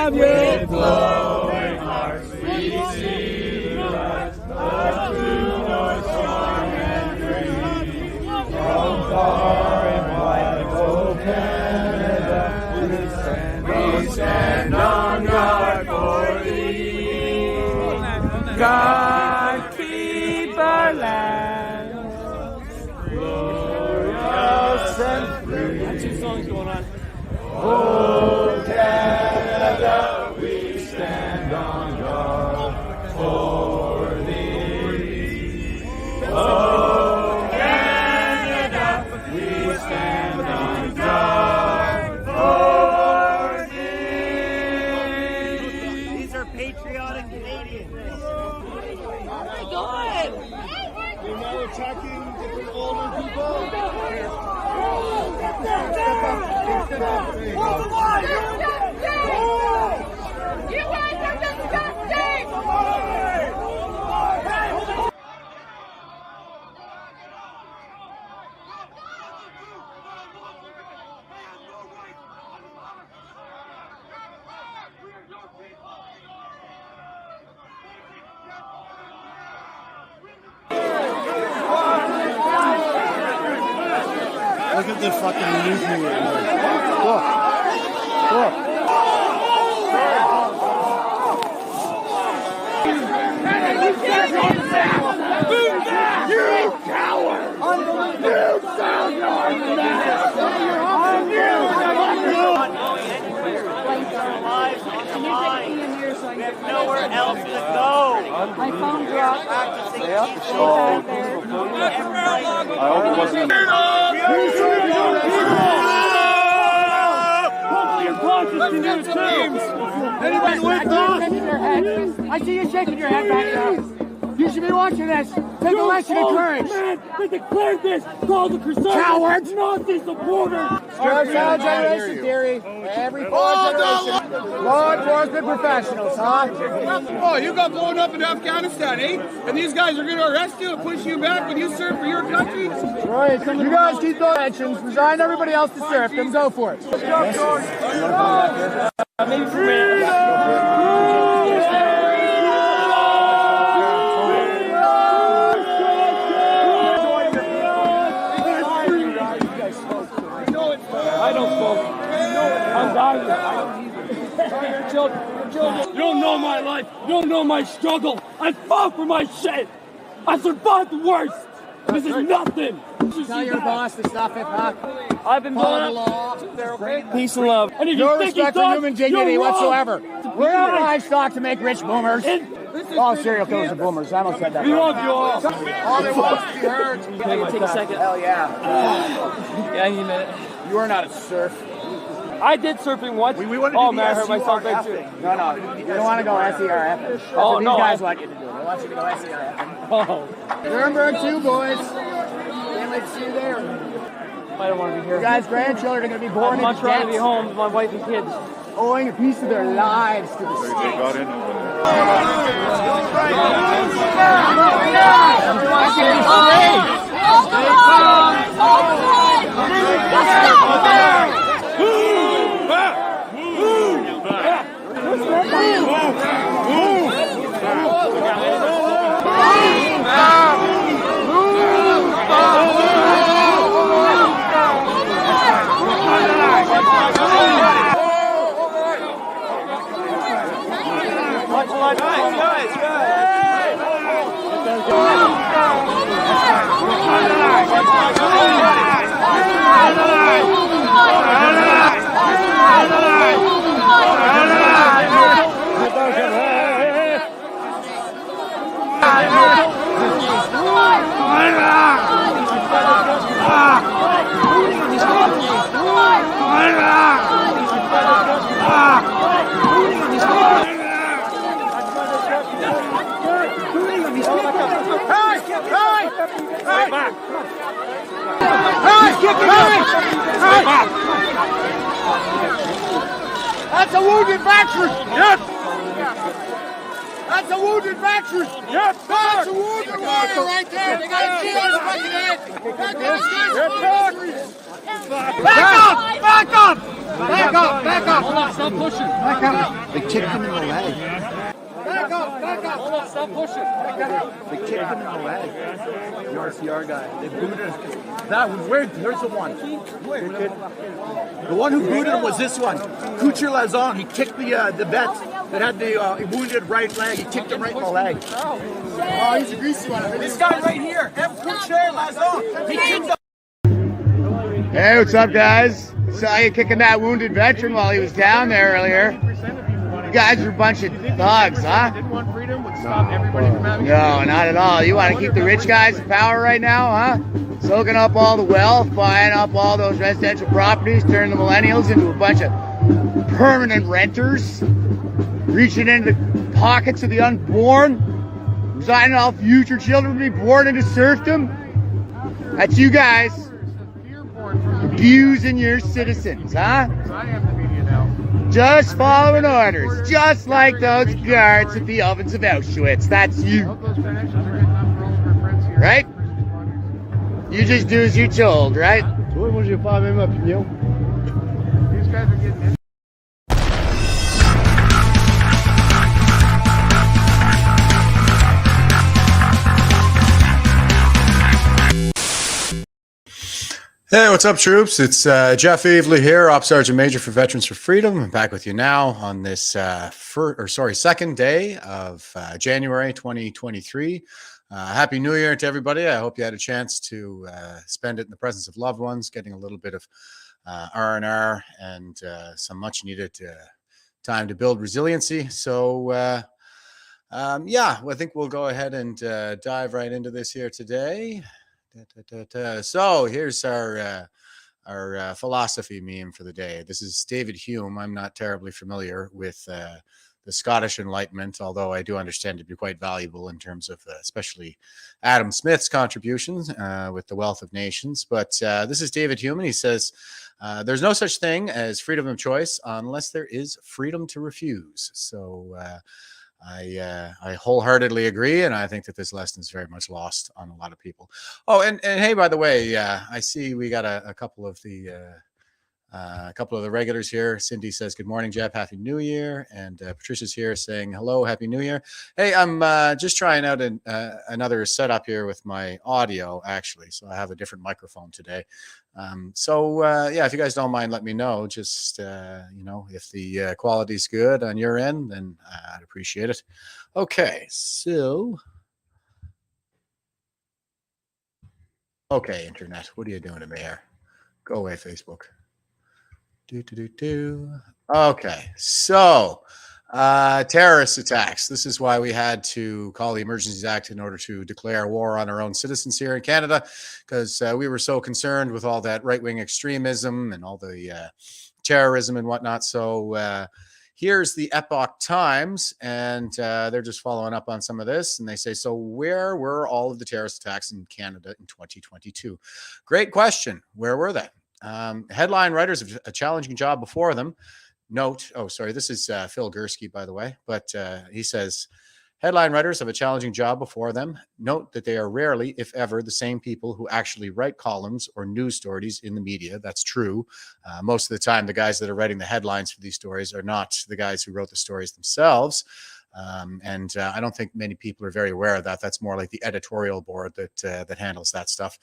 With glowing hearts we see the true North strong and free. From far and wide old Canada, we stand on guard for thee. God keep our land glorious and free. Got 2 songs going on. Oh, Canada, we stand on guard for thee. Oh, Canada, we stand on guard for thee. These are patriotic Canadians. Oh my God! You're now attacking different older people. You guys are disgusting! Look at the fucking news movie. Look. Look. You coward! You sound We have nowhere else to go. My phone dropped. Practicing Back there. I hope it wasn't. Anybody with us? I see you shaking your head back there. You should be watching this. Take a lesson in courage. Man, they declared this called the Crusade. Cowards! Nazi supporters. Generation theory. Every generation. Law enforcement professionals, huh? Oh, you got blown up in Afghanistan, eh? And these guys are going to arrest you and push you back when you serve for your country? Right. You guys keep those mentions. Resign everybody else to serve them. Go for it. I don't smoke. I'm dying. Your children. You don't know my life. You don't know my struggle. I fought for my shit. I survived the worst. This is nothing. Tell your boss to stop it, huh? I've been Follow blown the up. law. Peace and love. And if No you think respect he for does, human dignity you're wrong. whatsoever. We're not livestock to make rich boomers. All serial killers are boomers. I almost said that. We love you all. All they want to be heard. Can I take a second? Hell yeah. Yeah, I need a minute. You are not a serf. I did surfing once. We wanted to oh do man, I hurt the myself big SURF too. thing. No. You don't want to go SERF. That's Oh, what no, these guys I- want you to do. They want you to go SERF. Oh, Nuremberg too, boys. Can't wait to see you there. I don't want to be here. You guys' grandchildren are going to be born I'm much into rather be debt, home with my wife and kids. owing a piece of their lives to the state. That's a wounded veteran! Yes! That's a wounded veteran. Yes, That's a wounded warrior right there. They got a shield in his fucking head. That guy's Back up! Back up! Back up! Back up! Hold on, stop pushing. Back up! They kicked him in the leg. Back up! Back up! Hold on, stop pushing. They kicked him in the leg. The RCR guy. They booted him. That one. Here's the one. The one who booted him was this one. Kucher Lazon. He kicked the vet that had the wounded right leg. He kicked him right in the leg. Oh, he's a greasy one. This guy right here. Kucher Lazon. He kicked the... Hey, what's up, guys? Saw you kicking that wounded veteran while he was down there earlier. You guys are a bunch of thugs, huh? Didn't want freedom would stop everybody from having No, not at all. You want to keep the rich guys in power right now, huh? Soaking up all the wealth, buying up all those residential properties, turning the millennials into a bunch of permanent renters, reaching into the pockets of the unborn, deciding all future children to be born into serfdom. That's you guys. Abusing your citizens, huh? I am the media now. Just following orders, just like those guards at the ovens of Auschwitz. That's you, Those financials are getting up for all of our friends here. right? You just do as you're told, right? These guys are getting in. Hey, what's up, troops? It's Jeff Avely here, Op Sergeant Major for Veterans for Freedom. I'm back with you now on this second day of January 2023. Happy New Year to everybody. I hope you had a chance to spend it in the presence of loved ones, getting a little bit of R&R and some much-needed time to build resiliency. So, I think we'll go ahead and dive right into this here today. So here's our philosophy meme for the day. This is David Hume. I'm not terribly familiar with the Scottish Enlightenment, although I do understand it to be quite valuable in terms of especially Adam Smith's contributions with the Wealth of Nations. But this is David Hume, and he says, there's no such thing as freedom of choice unless there is freedom to refuse. So I wholeheartely agree, and I think that this lesson is very much lost on a lot of people. Oh, and hey, by the way, I see we got a couple of the regulars here. Cindy says, "Good morning, Jeff. Happy New Year," and Patricia's here saying, "Hello, Happy New Year." Hey, I'm just trying out another setup here with my audio, actually, so I have a different microphone today. If you guys don't mind, let me know. Just if the quality's good on your end, then I'd appreciate it. Okay, so internet, what are you doing to me here? Go away, Facebook. Okay, so terrorist attacks. This is why we had to call the Emergencies Act in order to declare war on our own citizens here in Canada, because we were so concerned with all that right-wing extremism and all the terrorism and whatnot. So here's the Epoch Times, and they're just following up on some of this, and they say, so where were all of the terrorist attacks in Canada in 2022? Great question. Where were they? Headline writers have a challenging job before them. Note, this is Phil Gursky, by the way, but he says, headline writers have a challenging job before them. Note that they are rarely, if ever, the same people who actually write columns or news stories in the media. That's true. Most of the time, the guys that are writing the headlines for these stories are not the guys who wrote the stories themselves. And I don't think many people are very aware of that. That's more like the editorial board that handles that stuff.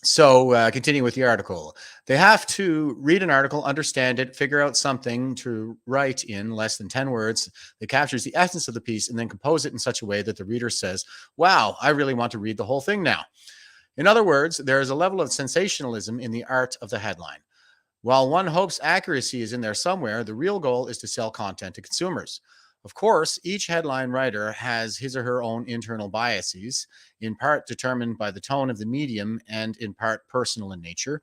So continuing with the article, they have to read an article, understand it, figure out something to write in less than 10 words that captures the essence of the piece, and then compose it in such a way that the reader says, wow, I really want to read the whole thing now. In other words, there is a level of sensationalism in the art of the headline. While one hopes accuracy is in there somewhere, the real goal is to sell content to consumers. Of course, each headline writer has his or her own internal biases, in part determined by the tone of the medium and in part personal in nature.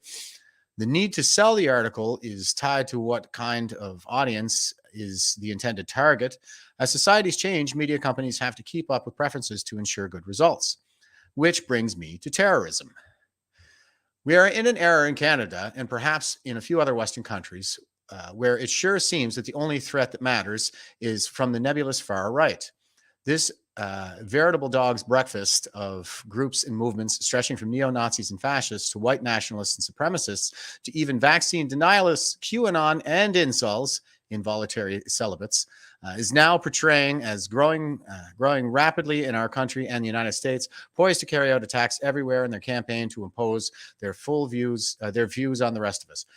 The need to sell the article is tied to what kind of audience is the intended target. As societies change, media companies have to keep up with preferences to ensure good results. Which brings me to terrorism. We are in an era in Canada, and perhaps in a few other Western countries, where it sure seems that the only threat that matters is from the nebulous far right. This veritable dog's breakfast of groups and movements stretching from neo-Nazis and fascists to white nationalists and supremacists to even vaccine denialists, QAnon, and incels, involuntary celibates, is now portraying as growing rapidly in our country and the United States, poised to carry out attacks everywhere in their campaign to impose their views on the rest of us.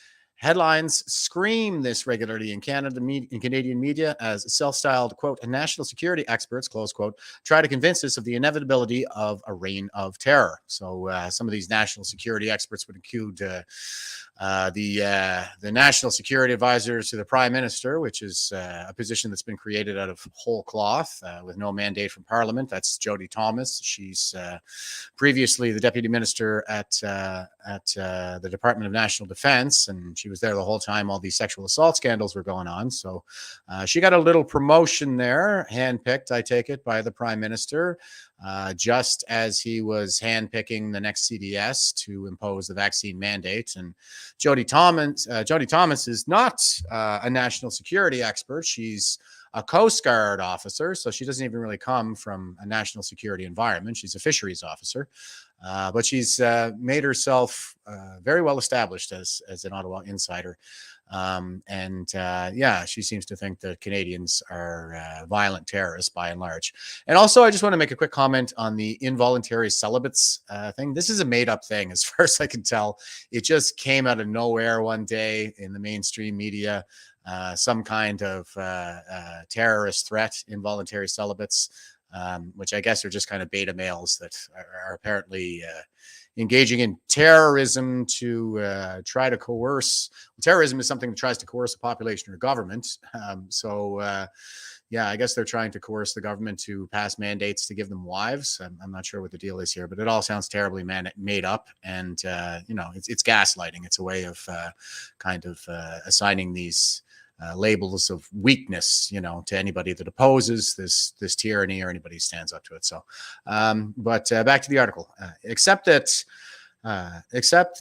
Headlines scream this regularly in Canadian media as self-styled, quote, national security experts, close quote, try to convince us of the inevitability of a reign of terror. So some of these national security experts would include the national security advisors to the prime minister, which is a position that's been created out of whole cloth with no mandate from parliament. That's Jody Thomas. She's previously the deputy minister at the Department of National Defense, and she was there the whole time all these sexual assault scandals were going on. So she got a little promotion there, handpicked, I take it, by the prime minister, just as he was handpicking the next CDS to impose the vaccine mandate. And Jody Thomas is not a national security expert. She's a Coast Guard officer, so she doesn't even really come from a national security environment. She's a fisheries officer, but she's made herself very well established as an Ottawa insider. Yeah, she seems to think that Canadians are violent terrorists by and large. And also, I just want to make a quick comment on the involuntary celibates thing. This is a made-up thing, as far as I can tell. It just came out of nowhere one day in the mainstream media. Some kind of terrorist threat, involuntary celibates, which I guess are just kind of beta males that are apparently engaging in terrorism to try to coerce. Terrorism is something that tries to coerce a population or government. Yeah, I guess they're trying to coerce the government to pass mandates to give them wives. I'm not sure what the deal is here, but it all sounds terribly made up. And, it's gaslighting. It's a way of assigning these labels of weakness, to anybody that opposes this tyranny or anybody who stands up to it. So, but back to the article. Except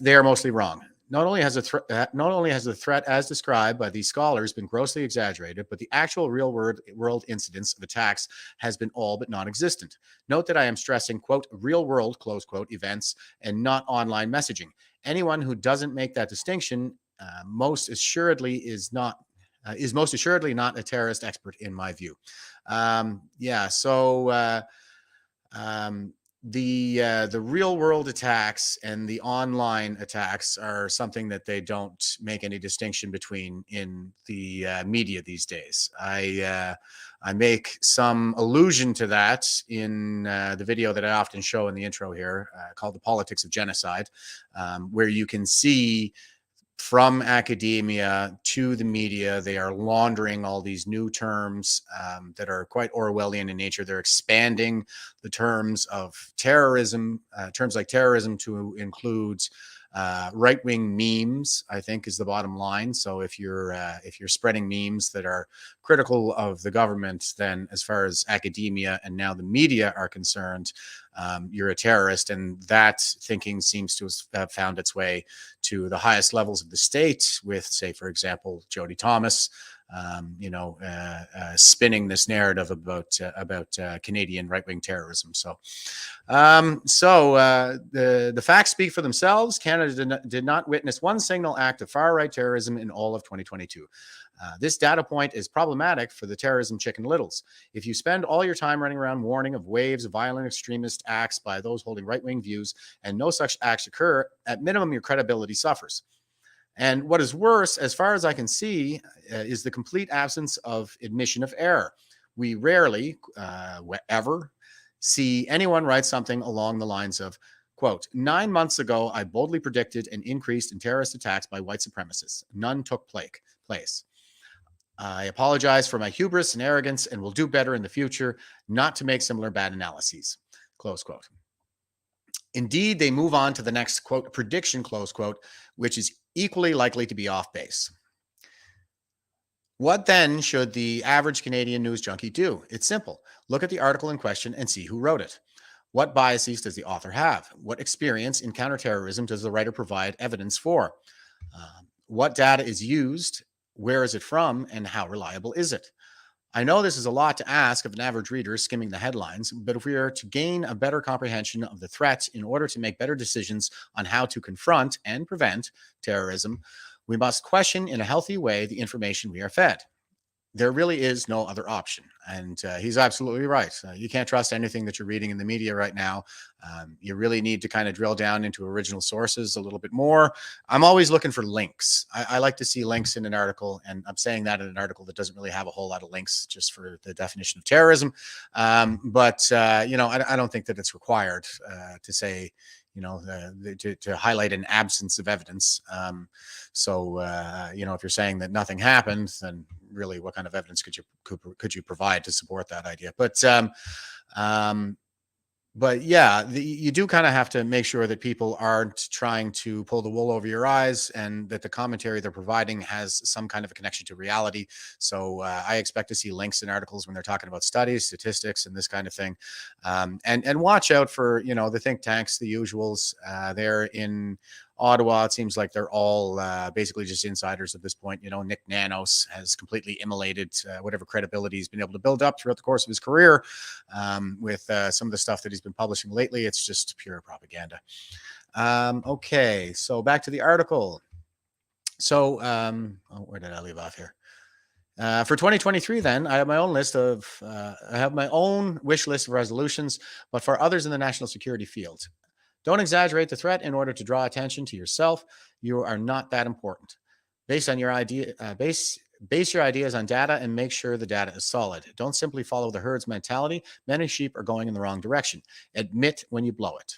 they are mostly wrong. Not only has the threat as described by these scholars been grossly exaggerated, but the actual real world incidence of attacks has been all but non-existent. Note that I am stressing, quote, real world, close quote, events and not online messaging. Anyone who doesn't make that distinction most assuredly not a terrorist expert in my view. The real world attacks and the online attacks are something that they don't make any distinction between in the media these days. I make some allusion to that in the video that I often show in the intro here, called The Politics of Genocide, where you can see from academia to the media, they are laundering all these new terms that are quite Orwellian in nature. They're expanding the terms of terrorism, terms like terrorism to include right-wing memes, I think, is the bottom line. So if you're spreading memes that are critical of the government, then as far as academia and now the media are concerned, you're a terrorist. And that thinking seems to have found its way to the highest levels of the state with, say, for example, Jody Thomas, spinning this narrative about Canadian right-wing terrorism. So the facts speak for themselves. Canada did not witness one single act of far-right terrorism in all of 2022. This data point is problematic for the terrorism chicken littles. If you spend all your time running around warning of waves of violent extremist acts by those holding right-wing views and no such acts occur, at minimum, your credibility suffers. And what is worse, as far as I can see, is the complete absence of admission of error. We rarely, ever, see anyone write something along the lines of, quote, 9 months ago, I boldly predicted an increase in terrorist attacks by white supremacists. None took place. I apologize for my hubris and arrogance and will do better in the future not to make similar bad analyses, close quote. Indeed, they move on to the next, quote, prediction, close quote, which is equally likely to be off base. What then should the average Canadian news junkie do? It's simple. Look at the article in question and see who wrote it. What biases does the author have? What experience in counterterrorism does the writer provide evidence for? What data is used Where is it from, and how reliable is it? I know this is a lot to ask of an average reader skimming the headlines, but if we are to gain a better comprehension of the threat in order to make better decisions on how to confront and prevent terrorism, we must question in a healthy way the information we are fed. There really is no other option. And he's absolutely right. You can't trust anything that you're reading in the media right now. You really need to kind of drill down into original sources a little bit more. I'm always looking for links. I like to see links in an article, and I'm saying that in an article that doesn't really have a whole lot of links just for the definition of terrorism. But I don't think that it's required to say, to highlight an absence of evidence. If you're saying that nothing happened, then really what kind of evidence could you provide to support that idea? But yeah, you do kind of have to make sure that people aren't trying to pull the wool over your eyes, and that the commentary they're providing has some kind of a connection to reality. So I expect to see links in articles when they're talking about studies, statistics, and this kind of thing. And watch out for, the think tanks, the usuals. They're in Ottawa. It seems like they're all basically just insiders at this point. Nick Nanos has completely immolated whatever credibility he's been able to build up throughout the course of his career with some of the stuff that he's been publishing lately. It's just pure propaganda. Okay, so back to the article. So where did I leave off here? For 2023, then, I have my own wish list of resolutions, but for others in the national security field. Don't exaggerate the threat in order to draw attention to yourself. You are not that important. Base your ideas on data and make sure the data is solid. Don't simply follow the herd's mentality. Many sheep are going in the wrong direction. Admit when you blow it.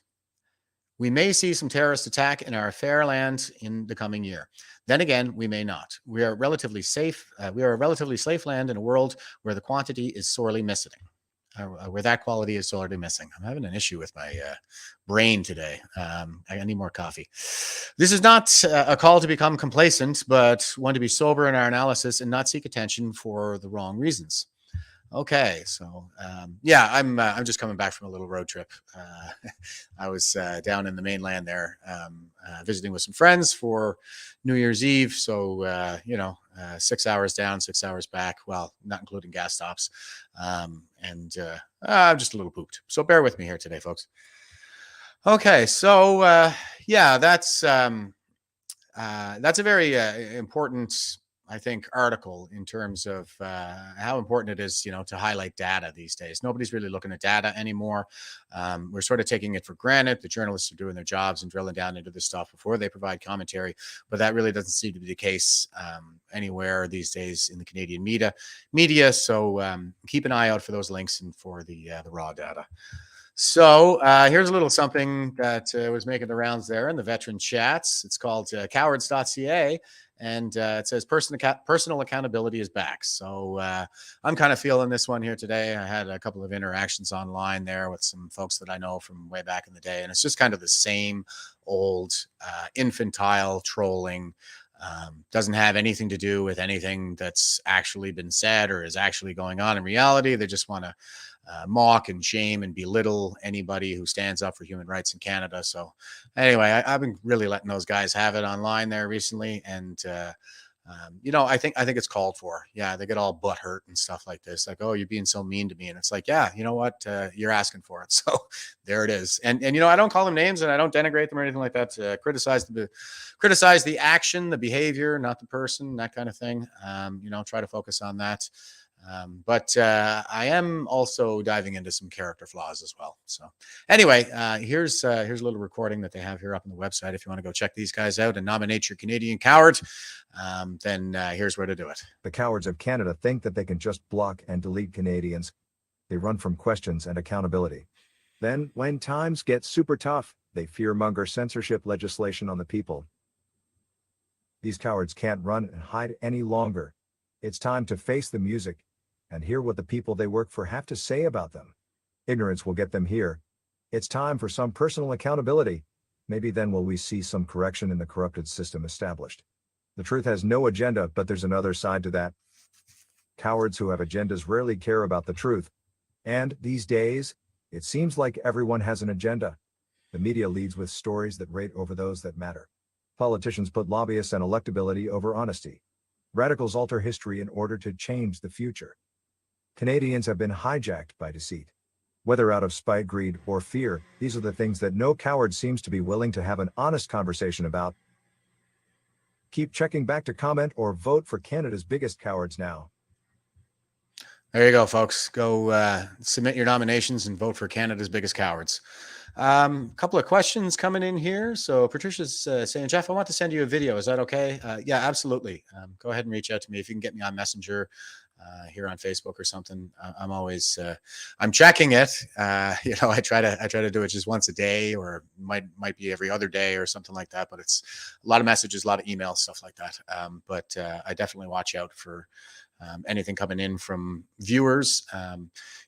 We may see some terrorist attack in our fair land in the coming year. Then again, we may not. We are relatively safe. We are a relatively safe land in a world where the quantity is sorely missing. Where that quality is sorely missing. I'm having an issue with my brain today. I need more coffee. This is not a call to become complacent, but one to be sober in our analysis and not seek attention for the wrong reasons. Okay, so I'm just coming back from a little road trip. I was down in the mainland there, visiting with some friends for New Year's Eve. So 6 hours down, 6 hours back. Well, not including gas stops, I'm just a little pooped. So bear with me here today, folks. Okay, so that's a very important, I think, article in terms of how important it is, to highlight data these days. Nobody's really looking at data anymore. We're sort of taking it for granted. The journalists are doing their jobs and drilling down into this stuff before they provide commentary, but that really doesn't seem to be the case anywhere these days in the Canadian media. So keep an eye out for those links and for the raw data. So here's a little something that was making the rounds there in the veteran chats. It's called cowards.ca. And it says personal accountability is back. So I'm kind of feeling this one here today. I had a couple of interactions online there with some folks that I know from way back in the day. And it's just kind of the same old infantile trolling. Doesn't have anything to do with anything that's actually been said or is actually going on in reality. They just want to mock and shame and belittle anybody who stands up for human rights in Canada. So anyway, I've been really letting those guys have it online there recently. And, I think it's called for. Yeah, they get all butthurt and stuff like this. Like, oh, you're being so mean to me. And it's like, yeah, you know what? You're asking for it. So there it is. And I don't call them names and I don't denigrate them or anything like that. Criticize the action, the behavior, not the person, that kind of thing. Try to focus on that. But I am also diving into some character flaws as well. So anyway, here's a little recording that they have here up on the website. If you want to go check these guys out and nominate your Canadian coward, then here's where to do it. The cowards of Canada think that they can just block and delete Canadians. They run from questions and accountability. Then, when times get super tough, they fearmonger censorship legislation on the people. These cowards can't run and hide any longer. It's time to face the music and hear what the people they work for have to say about them. Ignorance will get them here. It's time for some personal accountability. Maybe then will we see some correction in the corrupted system established. The truth has no agenda, but there's another side to that. Cowards who have agendas rarely care about the truth. And these days, it seems like everyone has an agenda. The media leads with stories that rate over those that matter. Politicians put lobbyists and electability over honesty. Radicals alter history in order to change the future. Canadians have been hijacked by deceit. Whether out of spite, greed, or fear, these are the things that no coward seems to be willing to have an honest conversation about. Keep checking back to comment or vote for Canada's biggest cowards now. There you go, folks. Go submit your nominations and vote for Canada's biggest cowards. A couple of questions coming in here. So Patricia's saying, Jeff, I want to send you a video. Is that okay? Yeah, absolutely. Go ahead and reach out to me if you can get me on Messenger here on Facebook or something. I'm always I'm checking it. I try to do it just once a day, or might be every other day or something like that. But it's a lot of messages, a lot of emails, stuff like that. But I definitely watch out for anything coming in from viewers.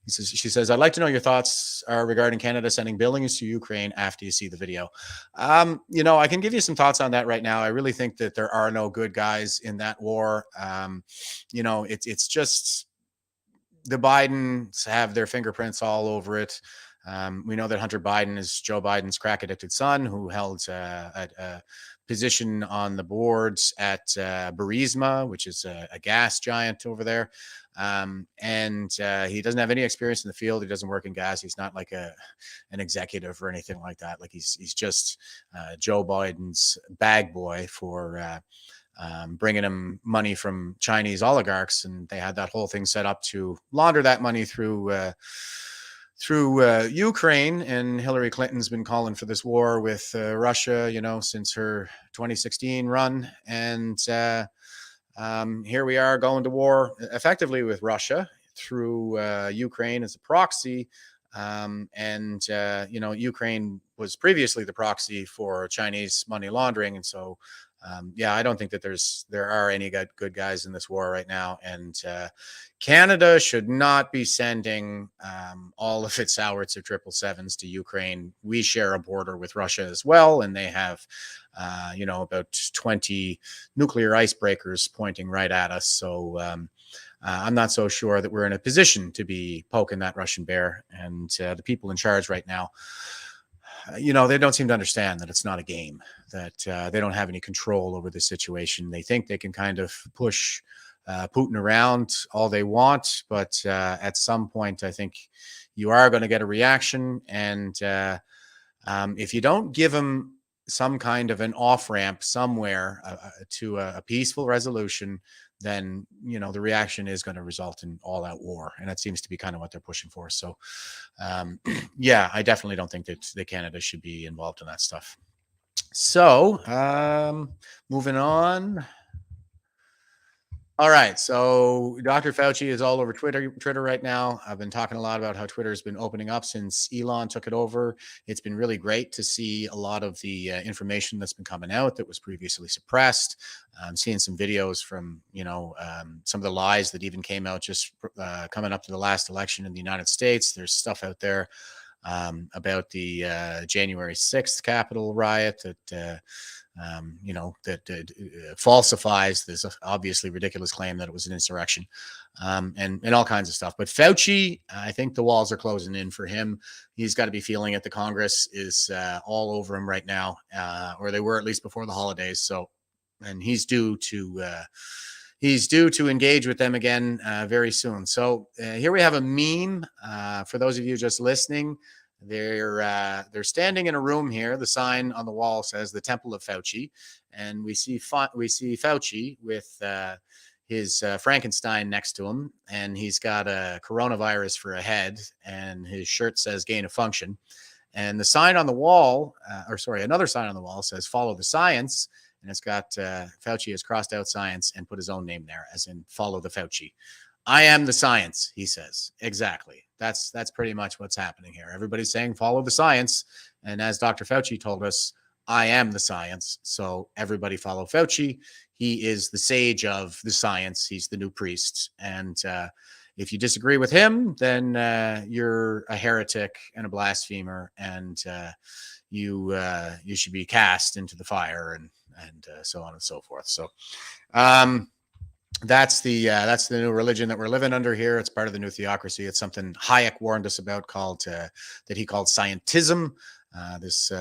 She says, I'd like to know your thoughts regarding Canada sending billions to Ukraine after you see the video. I can give you some thoughts on that right now. I really think that there are no good guys in that war. It's just the Bidens have their fingerprints all over it. We know that Hunter Biden is Joe Biden's crack addicted son, who held a position on the boards at Burisma, which is a gas giant over there. And he doesn't have any experience in the field. He doesn't work in gas. He's not like an executive or anything like that. Like he's just Joe Biden's bag boy for bringing him money from Chinese oligarchs. And they had that whole thing set up to launder that money through Ukraine. And Hillary Clinton's been calling for this war with Russia, since her 2016 run. And here we are going to war effectively with Russia through Ukraine as a proxy. Ukraine was previously the proxy for Chinese money laundering. And so, I don't think that there are any good guys in this war right now. And Canada should not be sending all of its howards or 777s to Ukraine. We share a border with Russia as well, and they have, about 20 nuclear icebreakers pointing right at us. So I'm not so sure that we're in a position to be poking that Russian bear. And the people in charge right now, they don't seem to understand that it's not a game, that they don't have any control over the situation. They think they can kind of push Putin around all they want, but at some point, I think you are going to get a reaction. And if you don't give him some kind of an off-ramp somewhere to a peaceful resolution, then, the reaction is going to result in all-out war. And that seems to be kind of what they're pushing for. So, I definitely don't think that Canada should be involved in that stuff. So, moving on. All right. So Dr. Fauci is all over Twitter right now. I've been talking a lot about how Twitter has been opening up since Elon took it over. It's been really great to see a lot of the information that's been coming out that was previously suppressed. I'm seeing some videos from, some of the lies that even came out just coming up to the last election in the United States. There's stuff out there about the January 6th Capitol riot that falsifies this obviously ridiculous claim that it was an insurrection, and all kinds of stuff. But Fauci, I think the walls are closing in for him. He's got to be feeling it. The Congress is all over him right now, or they were at least before the holidays. So, and he's due to engage with them again very soon. So here we have a meme for those of you just listening. They're standing in a room here. The sign on the wall says the Temple of Fauci, and we see Fauci with his Frankenstein next to him, and he's got a coronavirus for a head, and his shirt says gain of function. And the sign on the wall, another sign on the wall says follow the science, and it's got Fauci has crossed out science and put his own name there, as in follow the Fauci. I am the science, he says. Exactly. That's pretty much what's happening here. Everybody's saying follow the science. And as Dr. Fauci told us, I am the science. So everybody follow Fauci. He is the sage of the science. He's the new priest. And if you disagree with him, then you're a heretic and a blasphemer, and you should be cast into the fire, and so on and so forth. So that's the new religion that we're living under here. It's part of the new theocracy. It's something Hayek warned us about, that he called scientism. This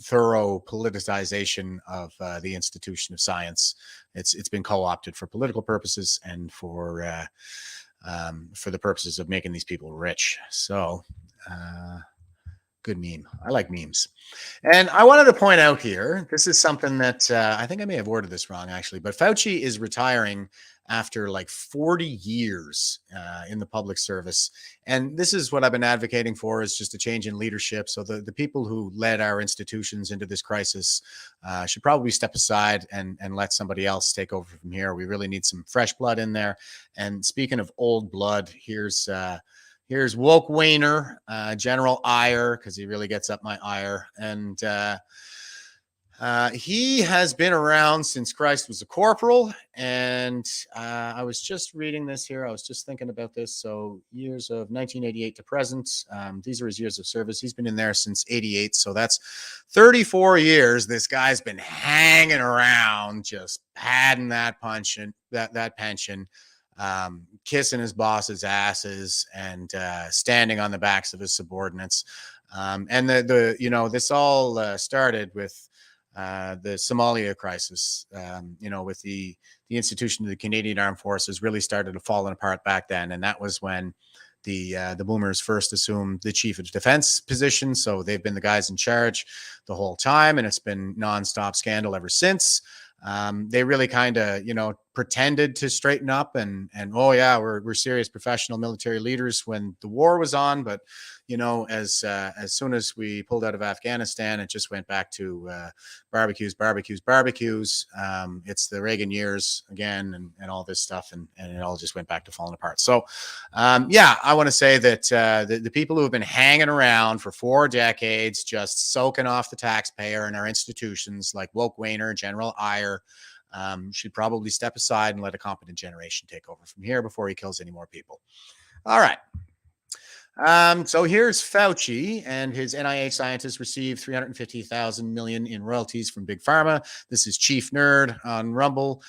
thorough politicization of the institution of science, it's been co-opted for political purposes and for the purposes of making these people rich. So good meme. I like memes. And I wanted to point out here, this is something that I think I may have worded this wrong actually, but Fauci is retiring after like 40 years in the public service. And this is what I've been advocating for, is just a change in leadership. So the people who led our institutions into this crisis should probably step aside and let somebody else take over from here. We really need some fresh blood in there. And speaking of old blood, here's woke Wayner, General Ire, because he really gets up my ire. And he has been around since Christ was a corporal. And I was just reading this here. I was just thinking about this. So years of 1988 to present. These are his years of service. He's been in there since 88. So that's 34 years. This guy's been hanging around, just padding that pension, that pension. Kissing his boss's asses and standing on the backs of his subordinates. And this all started with the Somalia crisis, with the institution of the Canadian Armed Forces really started to fall apart back then. And that was when the boomers first assumed the chief of defense position. So they've been the guys in charge the whole time, and it's been nonstop scandal ever since. They really kind of, pretended to straighten up and oh yeah, we're serious professional military leaders when the war was on. But, as soon as we pulled out of Afghanistan, it just went back to barbecues. It's the Reagan years again and all this stuff. And it all just went back to falling apart. So, I want to say that the people who have been hanging around for 4 decades, just soaking off the taxpayer and our institutions like woke Wayner, General Ire, should probably step aside and let a competent generation take over from here before he kills any more people. All right. So here's Fauci, and his NIH scientists received $350,000 million in royalties from Big Pharma. This is Chief Nerd on Rumble.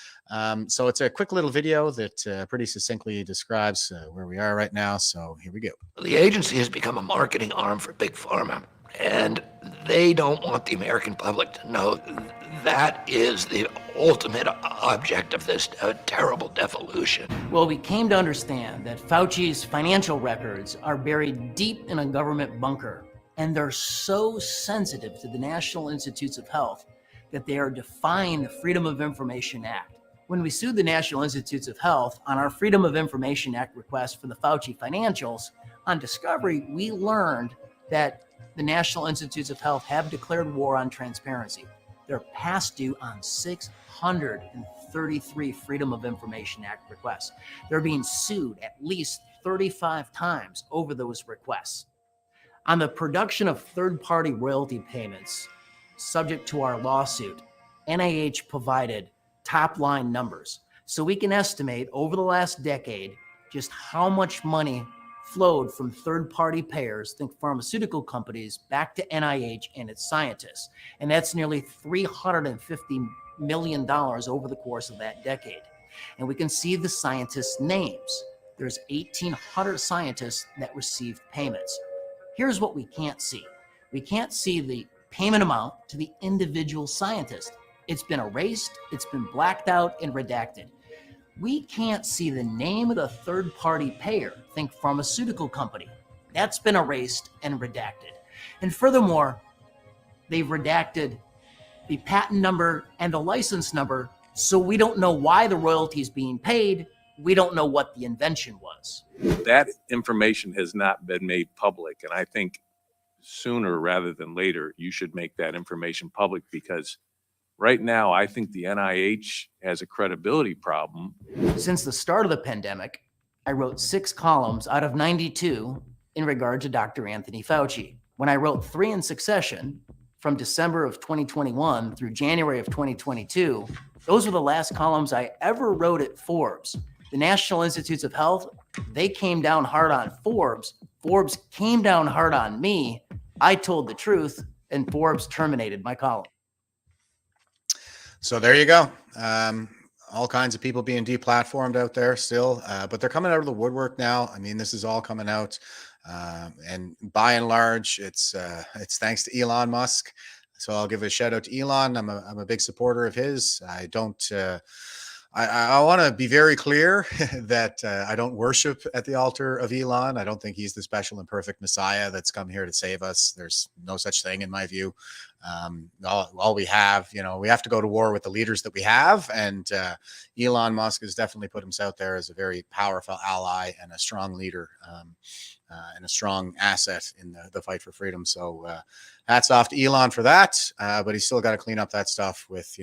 So it's a quick little video that pretty succinctly describes where we are right now. So here we go. The agency has become a marketing arm for Big Pharma, and they don't want the American public to know that is the ultimate object of this terrible devolution. Well, we came to understand that Fauci's financial records are buried deep in a government bunker, and they're so sensitive to the National Institutes of Health that they are defying the Freedom of Information Act. When we sued the National Institutes of Health on our Freedom of Information Act request for the Fauci financials, on discovery, we learned that the National Institutes of Health have declared war on transparency. They're past due on 633 Freedom of Information Act requests. They're being sued at least 35 times over those requests. On the production of third-party royalty payments, subject to our lawsuit, NIH provided top-line numbers. So we can estimate over the last decade just how much money flowed from third-party payers, think pharmaceutical companies, back to NIH and its scientists. And that's nearly $350 million over the course of that decade. And we can see the scientists' names. There's 1,800 scientists that received payments. Here's what we can't see. We can't see the payment amount to the individual scientist. It's been erased, it's been blacked out and redacted. We can't see the name of the third-party payer, think pharmaceutical company. That's been erased and redacted. And furthermore, they've redacted the patent number and the license number, so we don't know why the royalty is being paid. We don't know what the invention was. That information has not been made public, and I think sooner rather than later, you should make that information public, because right now, I think the NIH has a credibility problem. Since the start of the pandemic, I wrote 6 columns out of 92 in regard to Dr. Anthony Fauci. When I wrote 3 in succession, from December of 2021 through January of 2022, those were the last columns I ever wrote at Forbes. The National Institutes of Health, they came down hard on Forbes. Forbes came down hard on me. I told the truth, and Forbes terminated my column. So there you go. All kinds of people being deplatformed out there still, but they're coming out of the woodwork now. I mean, this is all coming out, and by and large, it's thanks to Elon Musk. So I'll give a shout out to Elon. I'm a big supporter of his. I don't. I want to be very clear that I don't worship at the altar of Elon. I don't think he's the special and perfect Messiah that's come here to save us. There's no such thing in my view. All we have, we have to go to war with the leaders that we have. And Elon Musk has definitely put himself out there as a very powerful ally and a strong leader and a strong asset in the fight for freedom. So hats off to Elon for that. But he's still got to clean up that stuff with,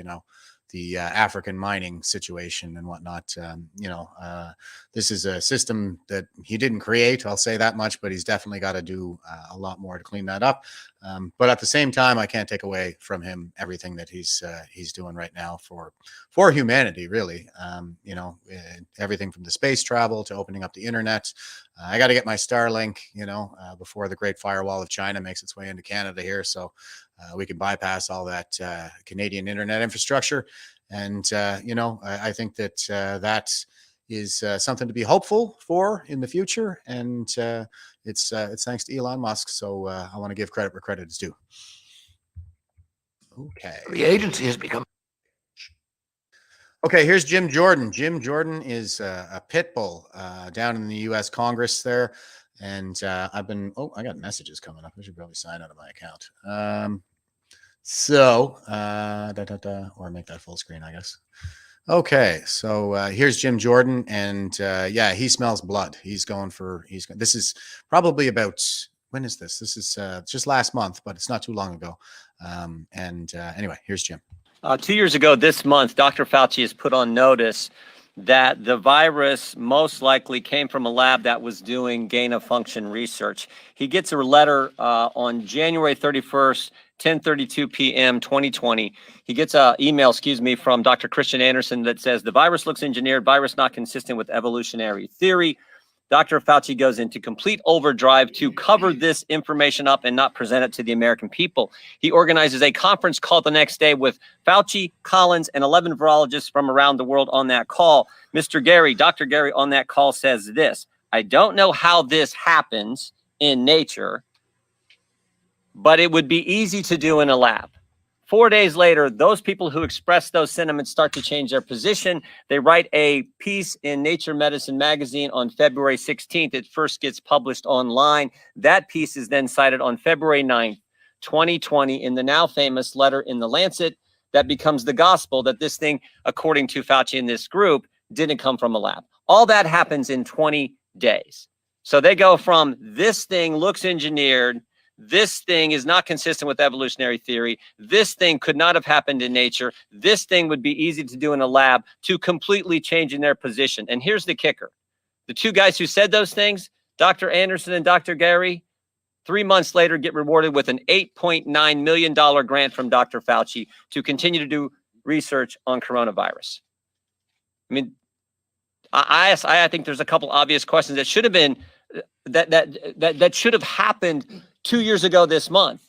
the African mining situation and whatnot. This is a system that he didn't create, I'll say that much, but he's definitely got to do a lot more to clean that up. But at the same time, I can't take away from him everything that he's doing right now for humanity, really. Everything from the space travel to opening up the internet. I got to get my Starlink, before the Great Firewall of China makes its way into Canada here. So we can bypass all that Canadian internet infrastructure. And, I think that that is something to be hopeful for in the future. And it's thanks to Elon Musk. So I want to give credit where credit is due. Okay. The agency has become. Okay, here's Jim Jordan. Jim Jordan is a pit bull down in the U.S. Congress there. And I got messages coming up. I should probably sign out of my account. Or make that full screen, I guess. Okay, so here's Jim Jordan. And he smells blood. This is probably about, when is this? This is just last month, but it's not too long ago. Anyway, here's Jim. 2 years ago this month, Dr. Fauci has put on notice that the virus most likely came from a lab that was doing gain-of-function research. He gets a letter on January 31st, 10:32 p.m. 2020. He gets an email, from Dr. Christian Anderson that says, the virus looks engineered, virus not consistent with evolutionary theory. Dr. Fauci goes into complete overdrive to cover this information up and not present it to the American people. He organizes a conference call the next day with Fauci, Collins, and 11 virologists from around the world on that call. Dr. Gary on that call says this: I don't know how this happens in nature, but it would be easy to do in a lab. 4 days later, those people who express those sentiments start to change their position. They write a piece in Nature Medicine magazine on February 16th. It first gets published online. That piece is then cited on February 9th, 2020, in the now famous letter in The Lancet that becomes the gospel that this thing, according to Fauci and this group, didn't come from a lab. All that happens in 20 days. So they go from this thing looks engineered, this thing is not consistent with evolutionary theory, this thing could not have happened in nature, this thing would be easy to do in a lab, to completely changing their position. And here's the kicker. The two guys who said those things, Dr. Anderson and Dr. Gary, 3 months later get rewarded with an $8.9 million grant from Dr. Fauci to continue to do research on coronavirus. I mean, I think there's a couple obvious questions that should have been that should have happened 2 years ago this month.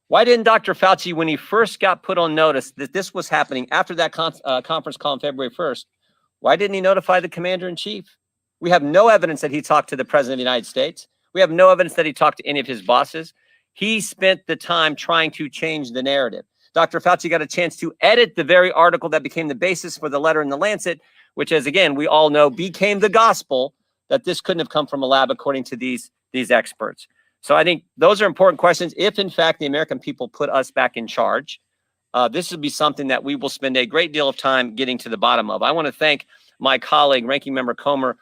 Why didn't Dr. Fauci, when he first got put on notice that this was happening after that conference call on February 1st, why didn't he notify the commander-in-chief? We have no evidence that he talked to the president of the United States. We have no evidence that he talked to any of his bosses. He spent the time trying to change the narrative. Dr. Fauci got a chance to edit the very article that became the basis for the letter in The Lancet, which, as again, we all know, became the gospel that this couldn't have come from a lab, according to these experts. So I think those are important questions. If, in fact, the American people put us back in charge, this will be something that we will spend a great deal of time getting to the bottom of. I want to thank my colleague, Ranking Member Comer,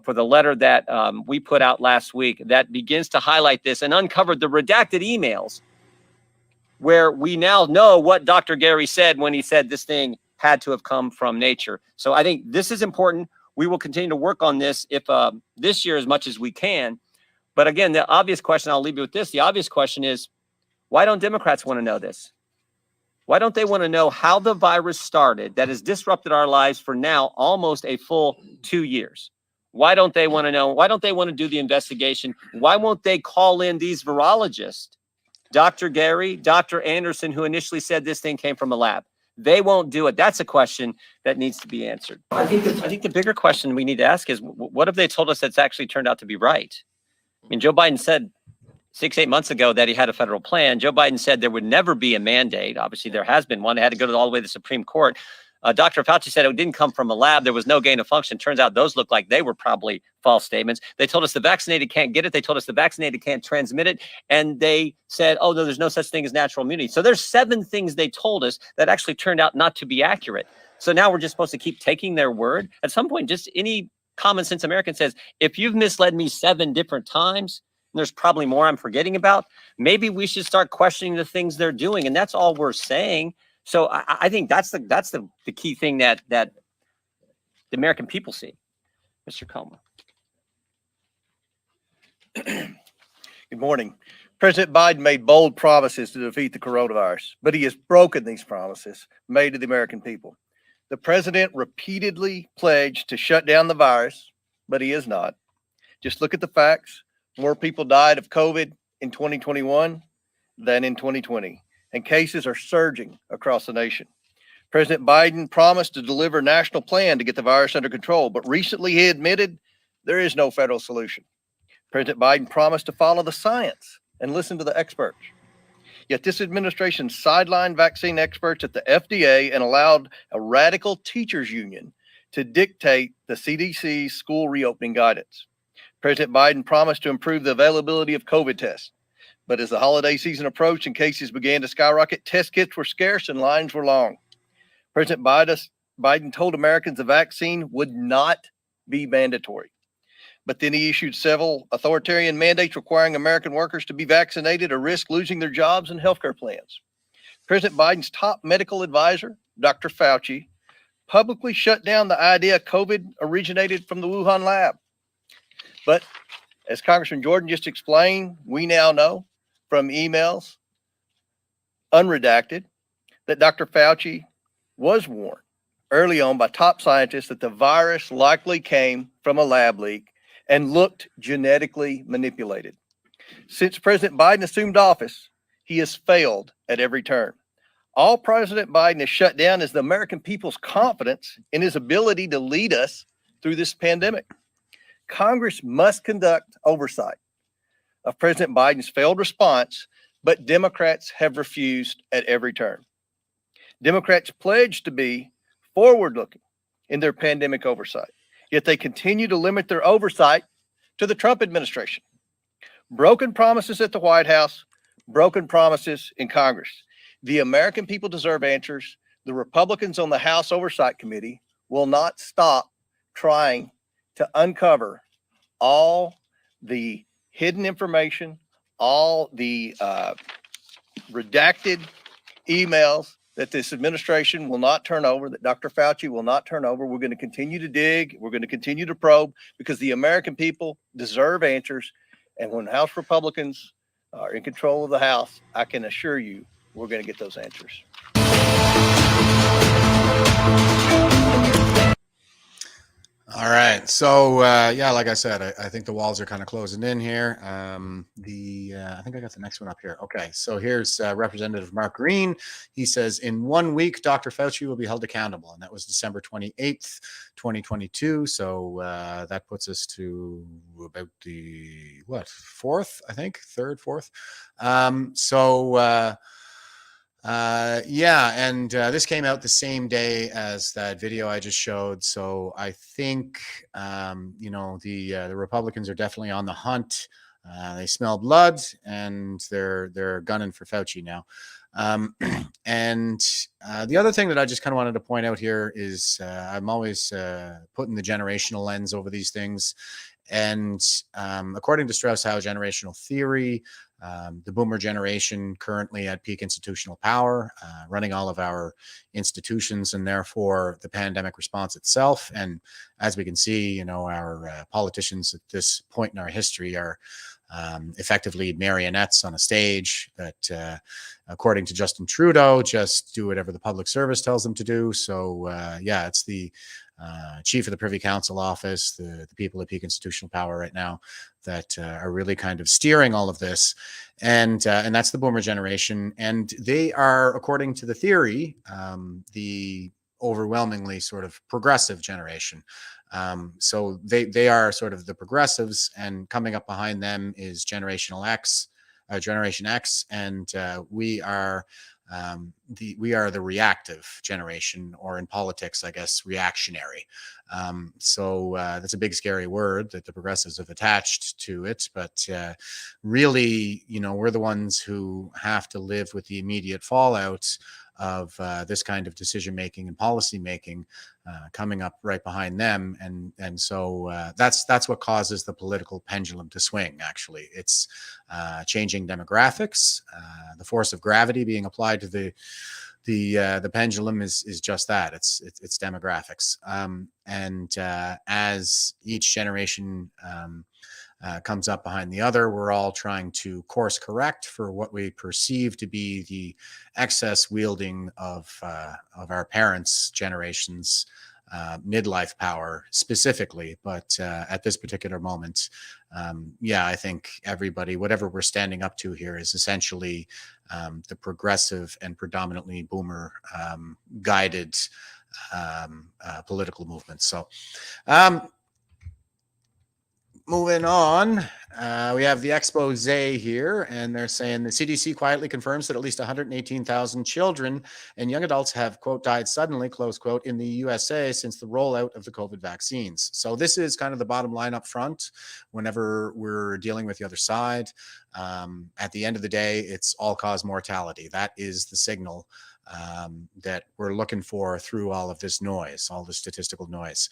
for the letter that we put out last week that begins to highlight this and uncovered the redacted emails where we now know what Dr. Gary said when he said this thing had to have come from nature. So I think this is important. We will continue to work on this if this year as much as we can. But again, the obvious question, I'll leave you with this. The obvious question is, why don't Democrats want to know this? Why don't they want to know how the virus started that has disrupted our lives for now almost a full 2 years? Why don't they want to know? Why don't they want to do the investigation? Why won't they call in these virologists, Dr. Gary, Dr. Anderson, who initially said this thing came from a lab? They won't do it. That's a question that needs to be answered. I think the bigger question we need to ask is, what have they told us that's actually turned out to be right? I mean, Joe Biden said 6-8 months ago that he had a federal plan. Joe Biden said there would never be a mandate. Obviously, there has been one. It had to go all the way to the Supreme Court. Dr. Fauci said it didn't come from a lab. There was no gain of function. Turns out those look like they were probably false statements. They told us the vaccinated can't get it. They told us the vaccinated can't transmit it. And they said, oh, no, there's no such thing as natural immunity. So there's 7 things they told us that actually turned out not to be accurate. So now we're just supposed to keep taking their word. At some point, just any common sense American says, if you've misled me 7 different times, and there's probably more I'm forgetting about, maybe we should start questioning the things they're doing. And that's all we're saying. So I think that's the key thing that the American people see. Mr. Coma. Good morning. President Biden made bold promises to defeat the coronavirus, but he has broken these promises made to the American people. The president repeatedly pledged to shut down the virus, but he is not. Just look at the facts. More people died of COVID in 2021 than in 2020. And cases are surging across the nation. President Biden promised to deliver a national plan to get the virus under control, but recently he admitted there is no federal solution. President Biden promised to follow the science and listen to the experts. Yet this administration sidelined vaccine experts at the FDA and allowed a radical teachers union to dictate the CDC's school reopening guidance. President Biden promised to improve the availability of COVID tests. But as the holiday season approached and cases began to skyrocket, test kits were scarce and lines were long. President Biden told Americans the vaccine would not be mandatory. But then he issued several authoritarian mandates requiring American workers to be vaccinated or risk losing their jobs and healthcare plans. President Biden's top medical advisor, Dr. Fauci, publicly shut down the idea COVID originated from the Wuhan lab. But as Congressman Jordan just explained, we now know from emails, unredacted, that Dr. Fauci was warned early on by top scientists that the virus likely came from a lab leak and looked genetically manipulated. Since President Biden assumed office, he has failed at every turn. All President Biden has shut down is the American people's confidence in his ability to lead us through this pandemic. Congress must conduct oversight of President Biden's failed response, but Democrats have refused at every turn. Democrats pledged to be forward-looking in their pandemic oversight, yet they continue to limit their oversight to the Trump administration. Broken promises at the White House, broken promises in Congress. The American people deserve answers. The Republicans on the House Oversight Committee will not stop trying to uncover all the hidden information, all the redacted emails that this administration will not turn over, that Dr. Fauci will not turn over. We're going to continue to dig. We're going to continue to probe because the American people deserve answers. And when House Republicans are in control of the House, I can assure you we're going to get those answers. All right. So, yeah, like I said, I think the walls are kind of closing in here. I think I got the next one up here. Okay. So here's Representative Mark Green. He says, in 1 week, Dr. Fauci will be held accountable. And that was December 28th, 2022. So that puts us to about the, fourth, I think, third, fourth. Yeah, and this came out the same day as that video I just showed. So I think, the Republicans are definitely on the hunt. They smell blood, and they're gunning for Fauci now. And the other thing that I just kind of wanted to point out here is I'm always putting the generational lens over these things. And according to Strauss-Howe generational theory, the boomer generation currently at peak institutional power, running all of our institutions and therefore the pandemic response itself. And as we can see, our politicians at this point in our history are effectively marionettes on a stage that, according to Justin Trudeau, just do whatever the public service tells them to do. So, yeah, it's the chief of the Privy Council office, the people at peak institutional power right now that are really kind of steering all of this. And that's the boomer generation. And they are, according to the theory, the overwhelmingly sort of progressive generation. So they are sort of the progressives, and coming up behind them is Generational X, Generation X, and we are the reactive generation, or in politics, I guess, reactionary. So that's a big, scary word that the progressives have attached to it. But really, we're the ones who have to live with the immediate fallout of this kind of decision making and policy making coming up right behind them, and so that's what causes the political pendulum to swing. Actually, it's changing demographics, the force of gravity being applied to the pendulum is just that. It's demographics, and as each generation comes up behind the other, we're all trying to course correct for what we perceive to be the excess wielding of our parents' generations. Midlife power specifically, but at this particular moment, I think everybody, whatever we're standing up to here, is essentially the progressive and predominantly boomer guided political movement. So, moving on, we have the expose here, and they're saying the CDC quietly confirms that at least 118,000 children and young adults have, quote, died suddenly, close quote, in the USA since the rollout of the COVID vaccines. So this is kind of the bottom line up front whenever we're dealing with the other side. At the end of the day, it's all-cause mortality. That is the signal that we're looking for through all of this noise, all the statistical noise.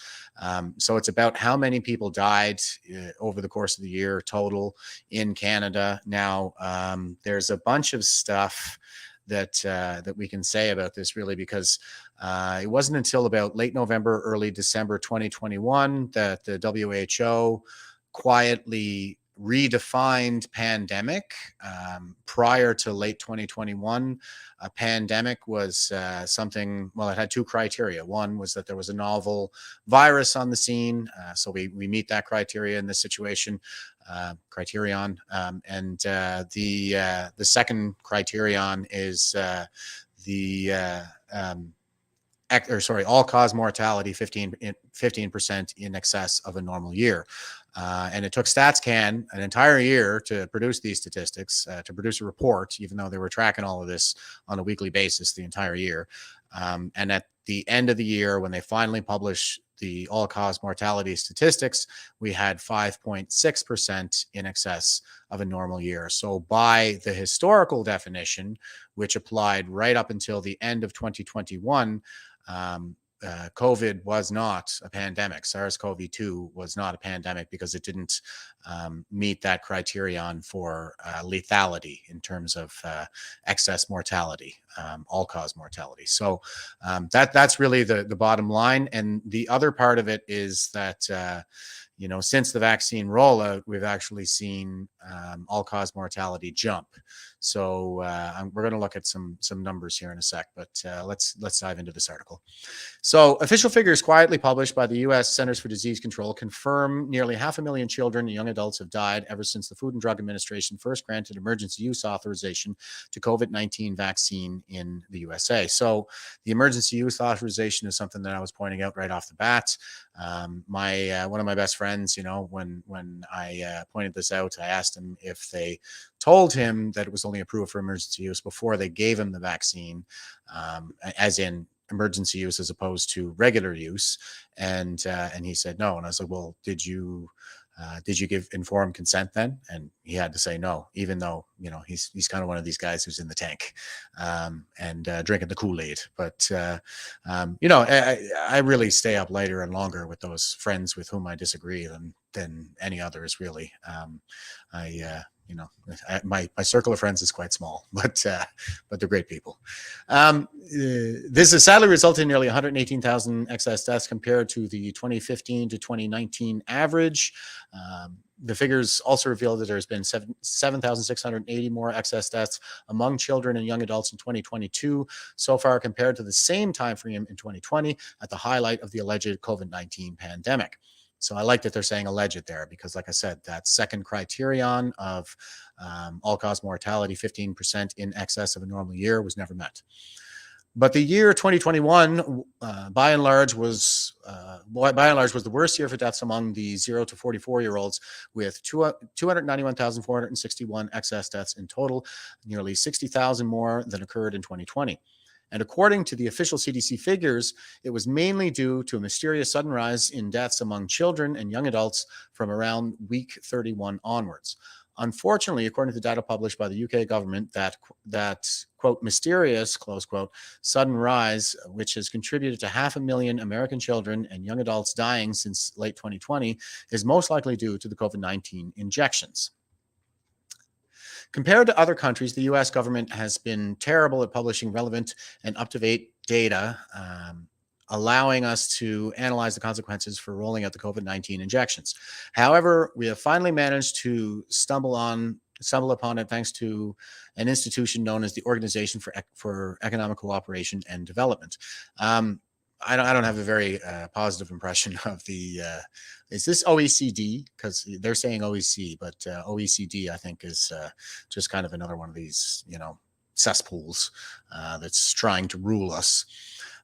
So it's about how many people died over the course of the year total in Canada. Now, there's a bunch of stuff that we can say about this, really, because it wasn't until about late November, early December 2021 that the WHO quietly redefined pandemic. Prior to late 2021, a pandemic was something, well, it had two criteria. One was that there was a novel virus on the scene. So we meet that criteria in this situation, criterion. And the second criterion is all-cause mortality 15% in excess of a normal year. And it took StatsCan an entire year to produce these statistics, to produce a report, even though they were tracking all of this on a weekly basis the entire year. And at the end of the year, when they finally published the all-cause mortality statistics, we had 5.6% in excess of a normal year. So by the historical definition, which applied right up until the end of 2021, COVID was not a pandemic. SARS-CoV-2 was not a pandemic because it didn't meet that criterion for lethality in terms of excess mortality, all-cause mortality. So that's really the bottom line. And the other part of it is that since the vaccine rollout, we've actually seen all-cause mortality jump. So we're going to look at some numbers here in a sec, but let's dive into this article. So official figures quietly published by the U.S. Centers for Disease Control confirm nearly 500,000 children and young adults have died ever since the Food and Drug Administration first granted emergency use authorization to COVID-19 vaccine in the USA. So the emergency use authorization is something that I was pointing out right off the bat. One of my best friends, when I pointed this out, I asked him if they told him that it was only approved for emergency use before they gave him the vaccine, as in emergency use as opposed to regular use. And he said no. And I was like, well, did you give informed consent then? And he had to say no, even though, he's kind of one of these guys who's in the tank and drinking the Kool-Aid. But, I really stay up later and longer with those friends with whom I disagree than any others, really. My circle of friends is quite small, but they're great people. This has sadly resulted in nearly 118,000 excess deaths compared to the 2015 to 2019 average. The figures also reveal that there's been 7,680 more excess deaths among children and young adults in 2022 so far compared to the same time frame in 2020 at the highlight of the alleged COVID-19 pandemic. So I like that they're saying alleged there because, like I said, that second criterion of all-cause mortality, 15% in excess of a normal year, was never met. But the year 2021, by and large, was the worst year for deaths among the 0 to 44-year-olds, with 291,461 excess deaths in total, nearly 60,000 more than occurred in 2020. And according to the official CDC figures, it was mainly due to a mysterious sudden rise in deaths among children and young adults from around week 31 onwards. Unfortunately, according to the data published by the UK government, that quote, mysterious, close quote, sudden rise, which has contributed to 500,000 American children and young adults dying since late 2020, is most likely due to the COVID-19 injections. Compared to other countries, the US government has been terrible at publishing relevant and up-to-date data, allowing us to analyze the consequences for rolling out the COVID-19 injections. However, we have finally managed to stumble upon it thanks to an institution known as the Organization for Economic Cooperation and Development. I don't have a very positive impression of the, is this OECD? Because they're saying OEC, but OECD, I think, is just kind of another one of these, cesspools that's trying to rule us.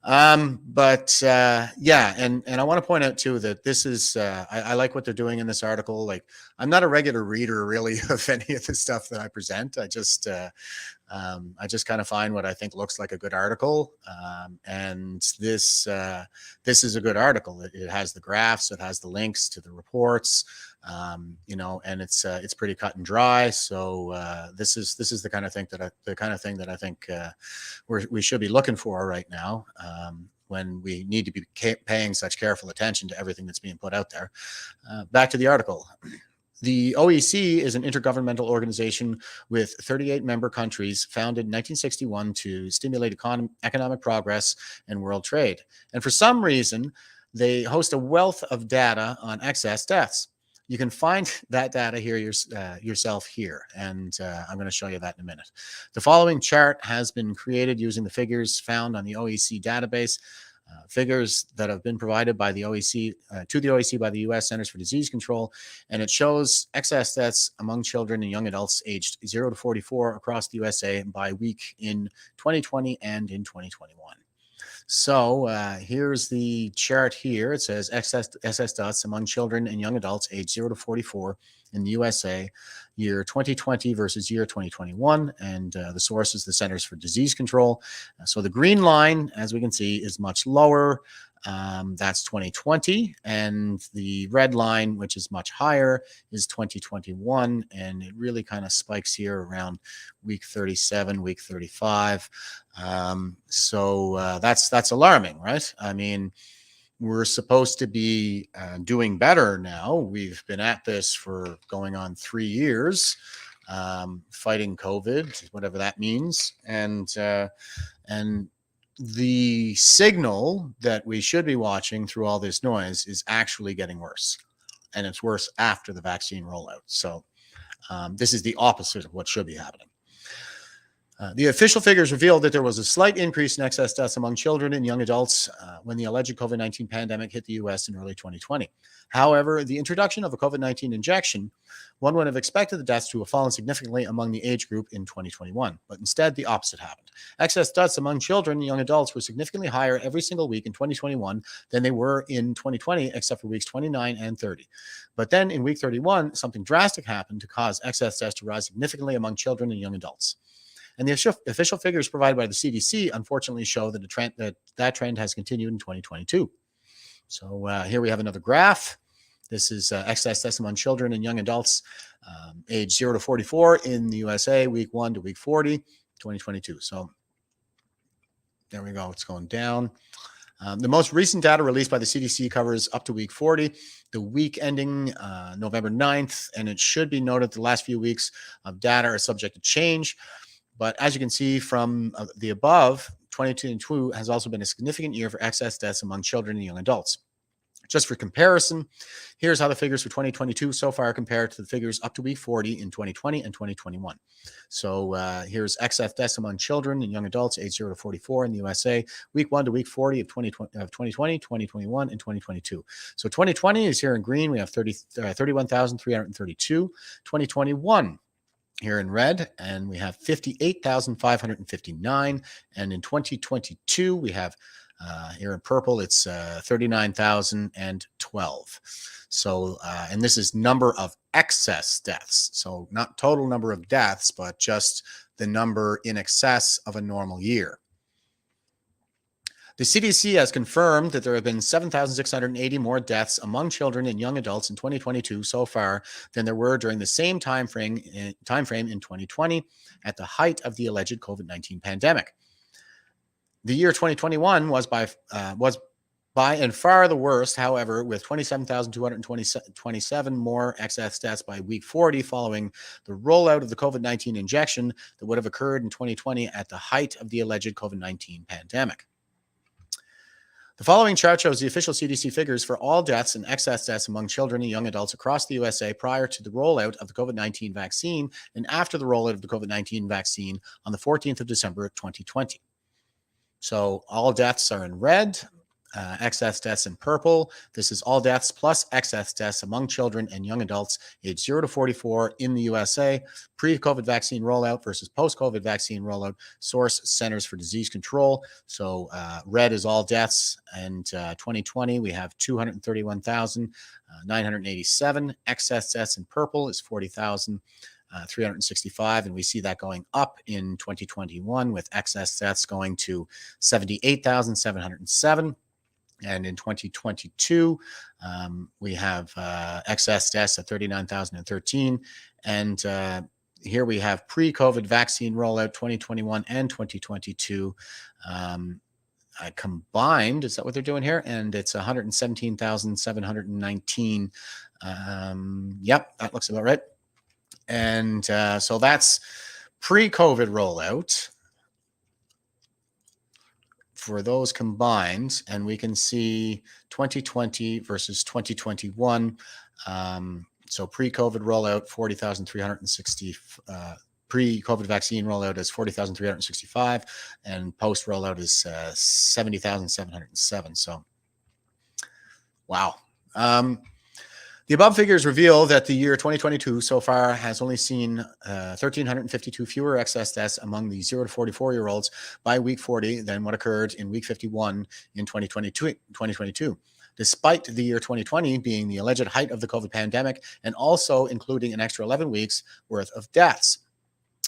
Yeah, and I want to point out too that this is, I like what they're doing in this article. Like, I'm not a regular reader really of any of the stuff that I present. I just kind of find what I think looks like a good article. And this is a good article. It has the graphs, it has the links to the reports, and it's pretty cut and dry. So this is the kind of thing that I think we should be looking for right now, when we need to be paying such careful attention to everything that's being put out there. Back to the article. The OEC is an intergovernmental organization with 38 member countries, founded in 1961 to stimulate economic progress and world trade. And for some reason, they host a wealth of data on excess deaths. You can find that data here yourself here, and I'm going to show you that in a minute. The following chart has been created using the figures found on the OEC database, figures that have been provided by the OEC to the OEC by the U.S. Centers for Disease Control, and it shows excess deaths among children and young adults aged 0 to 44 across the USA by week in 2020 and in 2021. So here's the chart here. It says excess deaths among children and young adults aged 0 to 44 in the USA, year 2020 versus year 2021. And the source is the Centers for Disease Control. So the green line, as we can see, is much lower. That's 2020. And the red line, which is much higher, is 2021. And it really kind of spikes here around week 37, week 35. So that's alarming, right? I mean, we're supposed to be doing better now. We've been at this for going on 3 years, fighting COVID, whatever that means. And the signal that we should be watching through all this noise is actually getting worse. And it's worse after the vaccine rollout. So this is the opposite of what should be happening. The official figures revealed that there was a slight increase in excess deaths among children and young adults when the alleged COVID-19 pandemic hit the U.S. in early 2020. However, the introduction of a COVID-19 injection, one would have expected the deaths to have fallen significantly among the age group in 2021, but instead the opposite happened. Excess deaths among children and young adults were significantly higher every single week in 2021 than they were in 2020, except for weeks 29 and 30. But then in week 31, something drastic happened to cause excess deaths to rise significantly among children and young adults. And the official figures provided by the CDC, unfortunately, show that that trend has continued in 2022. So here we have another graph. This is excess deaths among children and young adults age 0 to 44 in the USA, week 1 to week 40, 2022. So there we go. It's going down. The most recent data released by the CDC covers up to week 40, the week ending November 9th. And it should be noted the last few weeks of data are subject to change. But as you can see from the above, 2022 has also been a significant year for excess deaths among children and young adults. Just for comparison, here's how the figures for 2022 so far compare to the figures up to week 40 in 2020 and 2021. So here's excess deaths among children and young adults aged 0 to 44 in the USA, week 1 to week 40 of 2020, 2021, and 2022. So 2020 is here in green. We have 31,332. 2021 here in red, and we have 58,559. And in 2022, we have here in purple, it's 39,012. So, and this is number of excess deaths. So not total number of deaths, but just the number in excess of a normal year. The CDC has confirmed that there have been 7,680 more deaths among children and young adults in 2022 so far than there were during the same time frame in 2020 at the height of the alleged COVID-19 pandemic. The year 2021 was by and far the worst, however, with 27,227 more excess deaths by week 40 following the rollout of the COVID-19 injection that would have occurred in 2020 at the height of the alleged COVID-19 pandemic. The following chart shows the official CDC figures for all deaths and excess deaths among children and young adults across the USA prior to the rollout of the COVID-19 vaccine and after the rollout of the COVID-19 vaccine on the 14th of December 2020. So all deaths are in red, excess deaths in purple. This is all deaths plus excess deaths among children and young adults aged 0 to 44 in the USA, pre-COVID vaccine rollout versus post-COVID vaccine rollout, source Centers for Disease Control. So red is all deaths, and 2020 we have 231,987. Excess deaths in purple is 40,365, and we see that going up in 2021 with excess deaths going to 78,707. And in 2022, we have excess deaths at 39,013. And here we have pre-COVID vaccine rollout 2021 and 2022 combined. Is that what they're doing here? And it's 117,719. Yep, that looks about right. And so that's pre-COVID rollout for those combined, and we can see 2020 versus 2021. So pre-COVID rollout, 40,360. Pre-COVID vaccine rollout is 40,365, and post-rollout is 70,707. So, wow. The above figures reveal that the year 2022 so far has only seen 1,352 fewer excess deaths among the 0 to 44-year-olds by week 40 than what occurred in week 51 in 2022, despite the year 2020 being the alleged height of the COVID pandemic and also including an extra 11 weeks worth of deaths.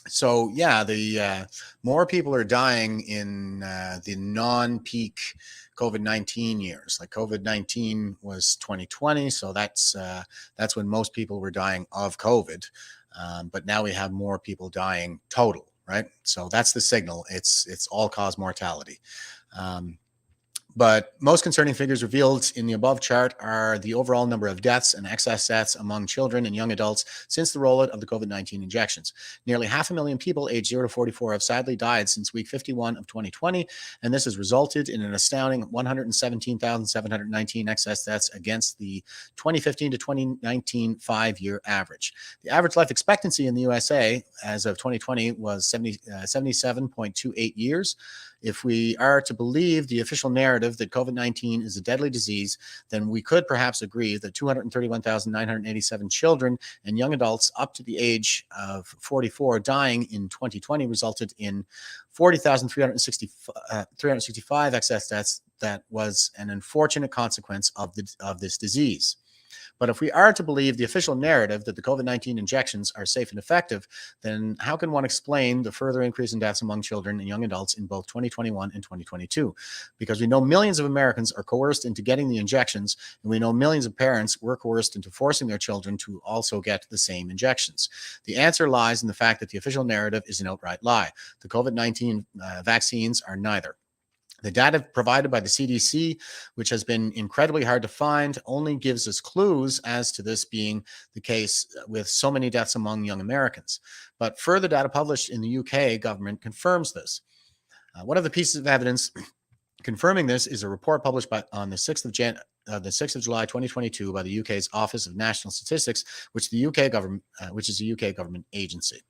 So, yeah, the more people are dying in the non-peak COVID-19 years. Like COVID-19 was 2020, so that's when most people were dying of COVID. But now we have more people dying total, right? So that's the signal. It's all-cause mortality. But most concerning figures revealed in the above chart are the overall number of deaths and excess deaths among children and young adults since the rollout of the COVID-19 injections. Nearly 500,000 people aged 0 to 44 have sadly died since week 51 of 2020, and this has resulted in an astounding 117,719 excess deaths against the 2015 to 2019 5-year average. The average life expectancy in the USA as of 2020 was 77.28 years. If we are to believe the official narrative that COVID-19 is a deadly disease, then we could perhaps agree that 231,987 children and young adults up to the age of 44 dying in 2020 resulted in 40,365 excess deaths. That was an unfortunate consequence of this disease. But if we are to believe the official narrative that the COVID-19 injections are safe and effective, then how can one explain the further increase in deaths among children and young adults in both 2021 and 2022? Because we know millions of Americans are coerced into getting the injections, and we know millions of parents were coerced into forcing their children to also get the same injections. The answer lies in the fact that the official narrative is an outright lie. The COVID-19 vaccines are neither. The data provided by the CDC, which has been incredibly hard to find, only gives us clues as to this being the case with so many deaths among young Americans. But further data published in the UK government confirms this. One of the pieces of evidence confirming this is a report published on the 6th of July 2022 by the UK's Office of National Statistics, which is the UK government agency.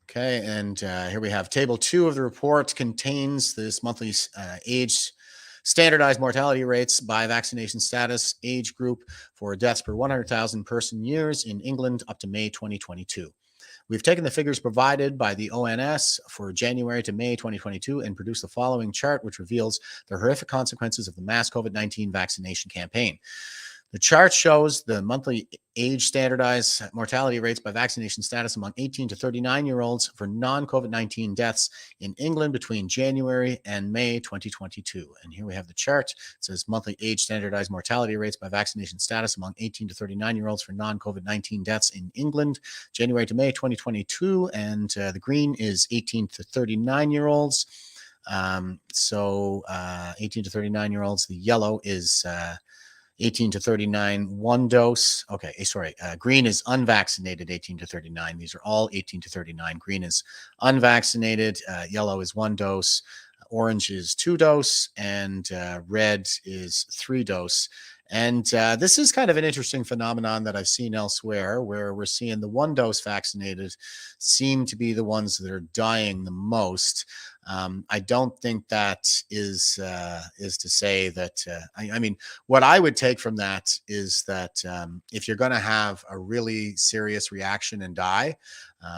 Okay, and here we have table 2 of the report contains this monthly age Standardized mortality rates by vaccination status age group for deaths per 100,000 person years in England up to May 2022. We've taken the figures provided by the ONS for January to May 2022 and produced the following chart, which reveals the horrific consequences of the mass COVID-19 vaccination campaign. The chart shows the monthly age standardized mortality rates by vaccination status among 18 to 39-year-olds for non-COVID-19 deaths in England between January and May 2022. And here we have the chart. It says monthly age standardized mortality rates by vaccination status among 18 to 39-year-olds for non-COVID-19 deaths in England, January to May 2022. And the green is 18 to 39-year-olds. 18 to 39-year-olds. The yellow is 18 to 39, one dose. Okay, sorry. Green is unvaccinated, 18 to 39. These are all 18 to 39. Green is unvaccinated. Yellow is one dose. Orange is 2 dose. And red is 3 dose. And this is kind of an interesting phenomenon that I've seen elsewhere, where we're seeing the 1 dose vaccinated seem to be the ones that are dying the most. I don't think that is to say that, I mean, what I would take from that is that if you're going to have a really serious reaction and die,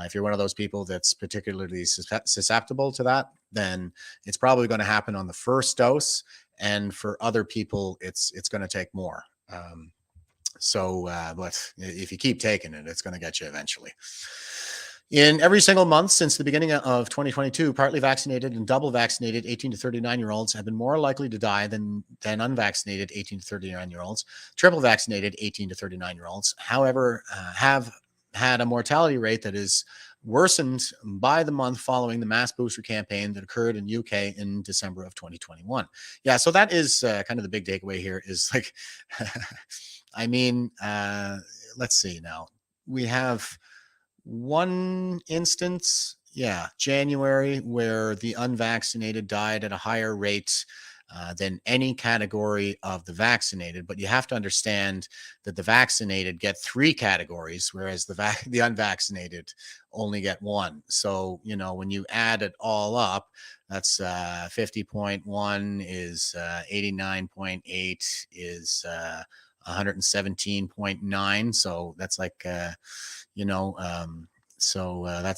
if you're one of those people that's particularly susceptible to that, then it's probably going to happen on the first dose. And for other people, it's going to take more. But if you keep taking it, it's going to get you eventually. In every single month since the beginning of 2022, partly vaccinated and double vaccinated 18 to 39-year-olds have been more likely to die than unvaccinated 18 to 39-year-olds. Triple vaccinated 18 to 39-year-olds, however, have had a mortality rate that is worsened by the month following the mass booster campaign that occurred in UK in December of 2021. Yeah, so that is kind of the big takeaway here is like, I mean, let's see now. We have one instance, January, where the unvaccinated died at a higher rate than any category of the vaccinated. But you have to understand that the vaccinated get 3 categories, whereas the unvaccinated only get 1. So, you know, when you add it all up, that's 50.1 is 89.8 is 117.9. So that's like, that's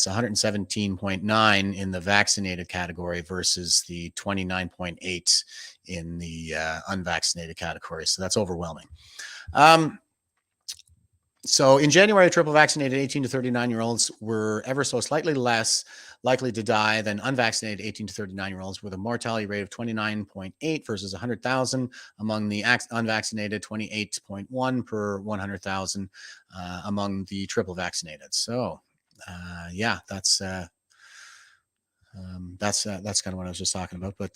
117.9 in the vaccinated category versus the 29.8 in the unvaccinated category. So that's overwhelming. So in January, triple vaccinated 18 to 39-year-olds were ever so slightly less likely to die than unvaccinated 18 to 39-year-olds, with a mortality rate of 29.8 versus 100,000. Among the unvaccinated, 28.1 per 100,000 among the triple vaccinated. So that's kind of what I was just talking about. But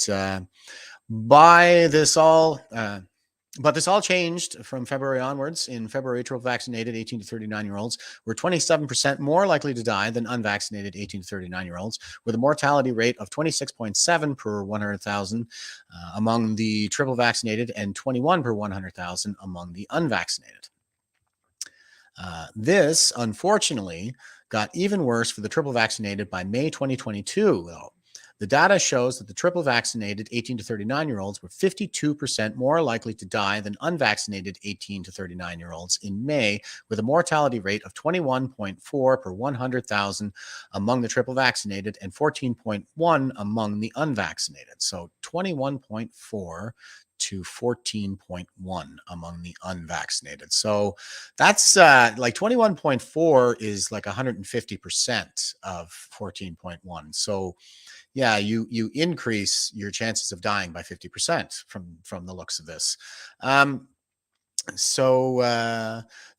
this all changed from February onwards. In February, triple vaccinated 18 to 39-year-olds were 27% more likely to die than unvaccinated 18 to 39-year-olds, with a mortality rate of 26.7 per 100,000 among the triple vaccinated and 21 per 100,000 among the unvaccinated. This, unfortunately, got even worse for the triple vaccinated by May 2022, though. The data shows that the triple vaccinated 18 to 39-year-olds were 52% more likely to die than unvaccinated 18 to 39-year-olds in May, with a mortality rate of 21.4 per 100,000 among the triple vaccinated and 14.1 among the unvaccinated. So 21.4 to 14.1 among the unvaccinated. So that's like 21.4 is like 150% of 14.1. So yeah, you increase your chances of dying by 50% from the looks of this. The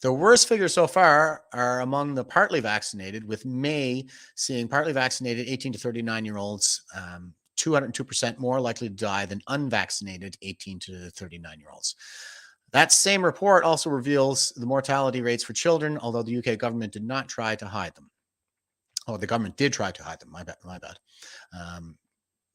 worst figures so far are among the partly vaccinated, with May seeing partly vaccinated 18 to 39-year-olds 202% more likely to die than unvaccinated 18 to 39-year-olds. That same report also reveals the mortality rates for children, although the UK government did not try to hide them. Oh, the government did try to hide them. My bad.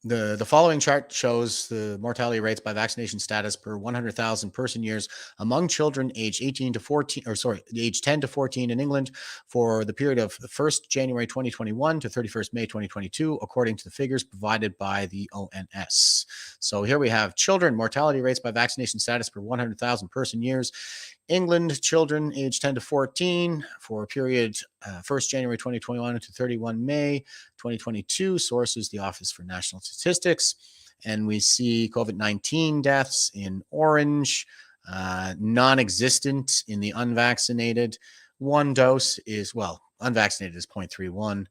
The following chart shows the mortality rates by vaccination status per 100,000 person years among children aged 18 to 14, or sorry, age 10 to 14 in England for the period of 1st January 2021 to 31st May 2022, according to the figures provided by the ONS. So here we have children mortality rates by vaccination status per 100,000 person years. England, children aged 10 to 14 for a period 1st January 2021 to 31 May 2022. Sources, the Office for National Statistics. And we see COVID-19 deaths in orange, non-existent in the unvaccinated. One dose is, well, unvaccinated is 0.31.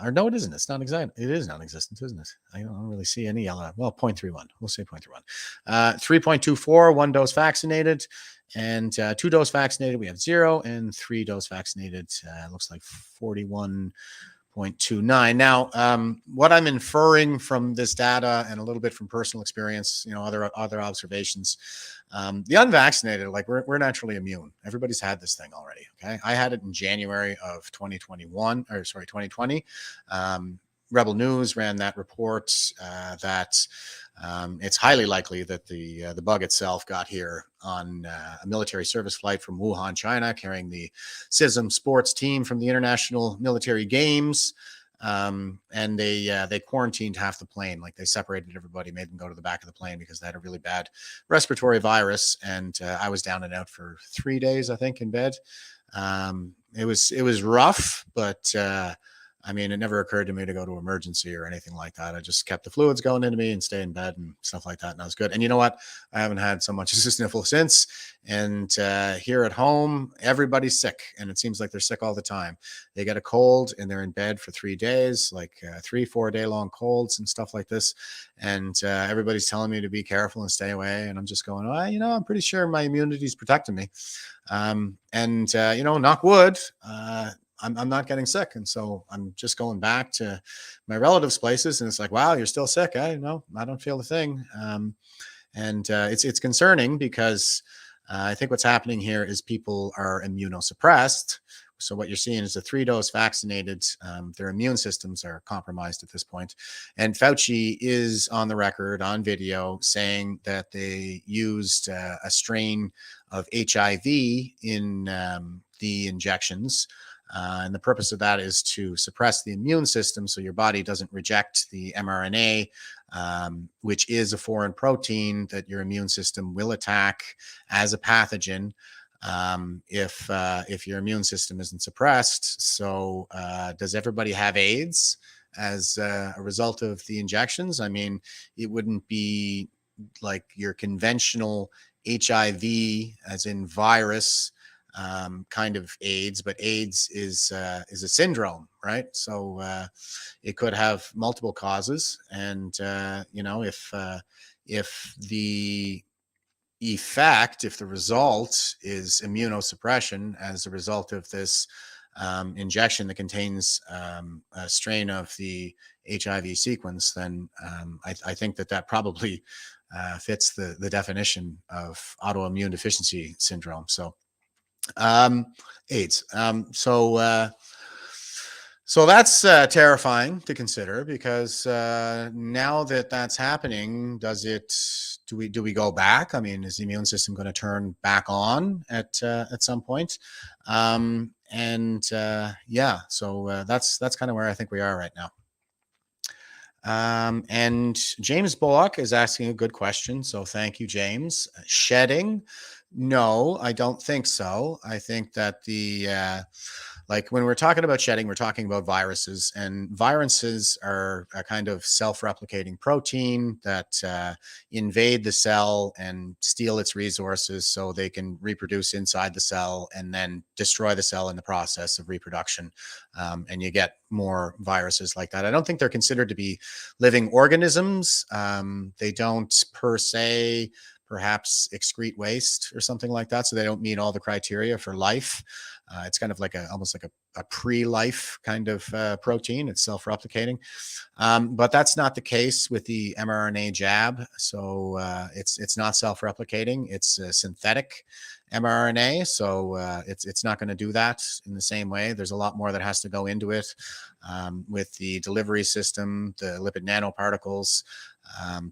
Or no, it isn't. It's not exact. It is non-existent, isn't it? I don't really see any yellow. Well, 0.31. We'll say 0.31. 3.24, one dose vaccinated. And 2 dose vaccinated, we have 0. And 3 dose vaccinated, looks like 41.29. Now, what I'm inferring from this data and a little bit from personal experience, other observations, the unvaccinated, like we're naturally immune. Everybody's had this thing already. Okay, I had it in January of 2020. Rebel News ran that report that it's highly likely that the bug itself got here on a military service flight from Wuhan, China, carrying the CISM sports team from the International Military Games. And they quarantined half the plane. Like, they separated everybody, made them go to the back of the plane because they had a really bad respiratory virus. And I was down and out for 3 days, I think, in bed. It was rough, but I mean, it never occurred to me to go to emergency or anything like that. I just kept the fluids going into me and stay in bed and stuff like that. And I was good. And you know what? I haven't had so much as a sniffle since. And here at home, everybody's sick. And it seems like they're sick all the time. They get a cold and they're in bed for 3 days, like 3-4 day long colds and stuff like this. And everybody's telling me to be careful and stay away. And I'm just going, I'm pretty sure my immunity is protecting me. Knock wood, I'm not getting sick. And so I'm just going back to my relatives' places. And it's like, wow, you're still sick. I don't feel a thing. It's concerning because I think what's happening here is people are immunosuppressed. So what you're seeing is the 3-dose vaccinated, their immune systems are compromised at this point. And Fauci is on the record, on video, saying that they used a strain of HIV in the injections. And the purpose of that is to suppress the immune system so your body doesn't reject the mRNA, which is a foreign protein that your immune system will attack as a pathogen if your immune system isn't suppressed. So does everybody have AIDS as a result of the injections? I mean, it wouldn't be like your conventional HIV, as in virus, kind of AIDS, but AIDS is a syndrome, right? So it could have multiple causes, and if the effect, if the result is immunosuppression as a result of this injection that contains a strain of the HIV sequence, then I think that probably fits the definition of autoimmune deficiency syndrome. So AIDS. So that's terrifying to consider, because now that that's happening, do we go back? I mean, is the immune system going to turn back on at some point? So that's kind of where I think we are right now. And James Bullock is asking a good question. So thank you, James. Shedding? No, I don't think so. I think that when we're talking about shedding, we're talking about viruses, and viruses are a kind of self-replicating protein that invade the cell and steal its resources so they can reproduce inside the cell and then destroy the cell in the process of reproduction. And you get more viruses like that. I don't think they're considered to be living organisms. They don't per se perhaps excrete waste or something like that. So they don't meet all the criteria for life. It's kind of like almost like a a pre-life kind of protein. It's self-replicating, but that's not the case with the mRNA jab. So it's not self-replicating. It's a synthetic mRNA, so it's not going to do that in the same way. There's a lot more that has to go into it with the delivery system, the lipid nanoparticles,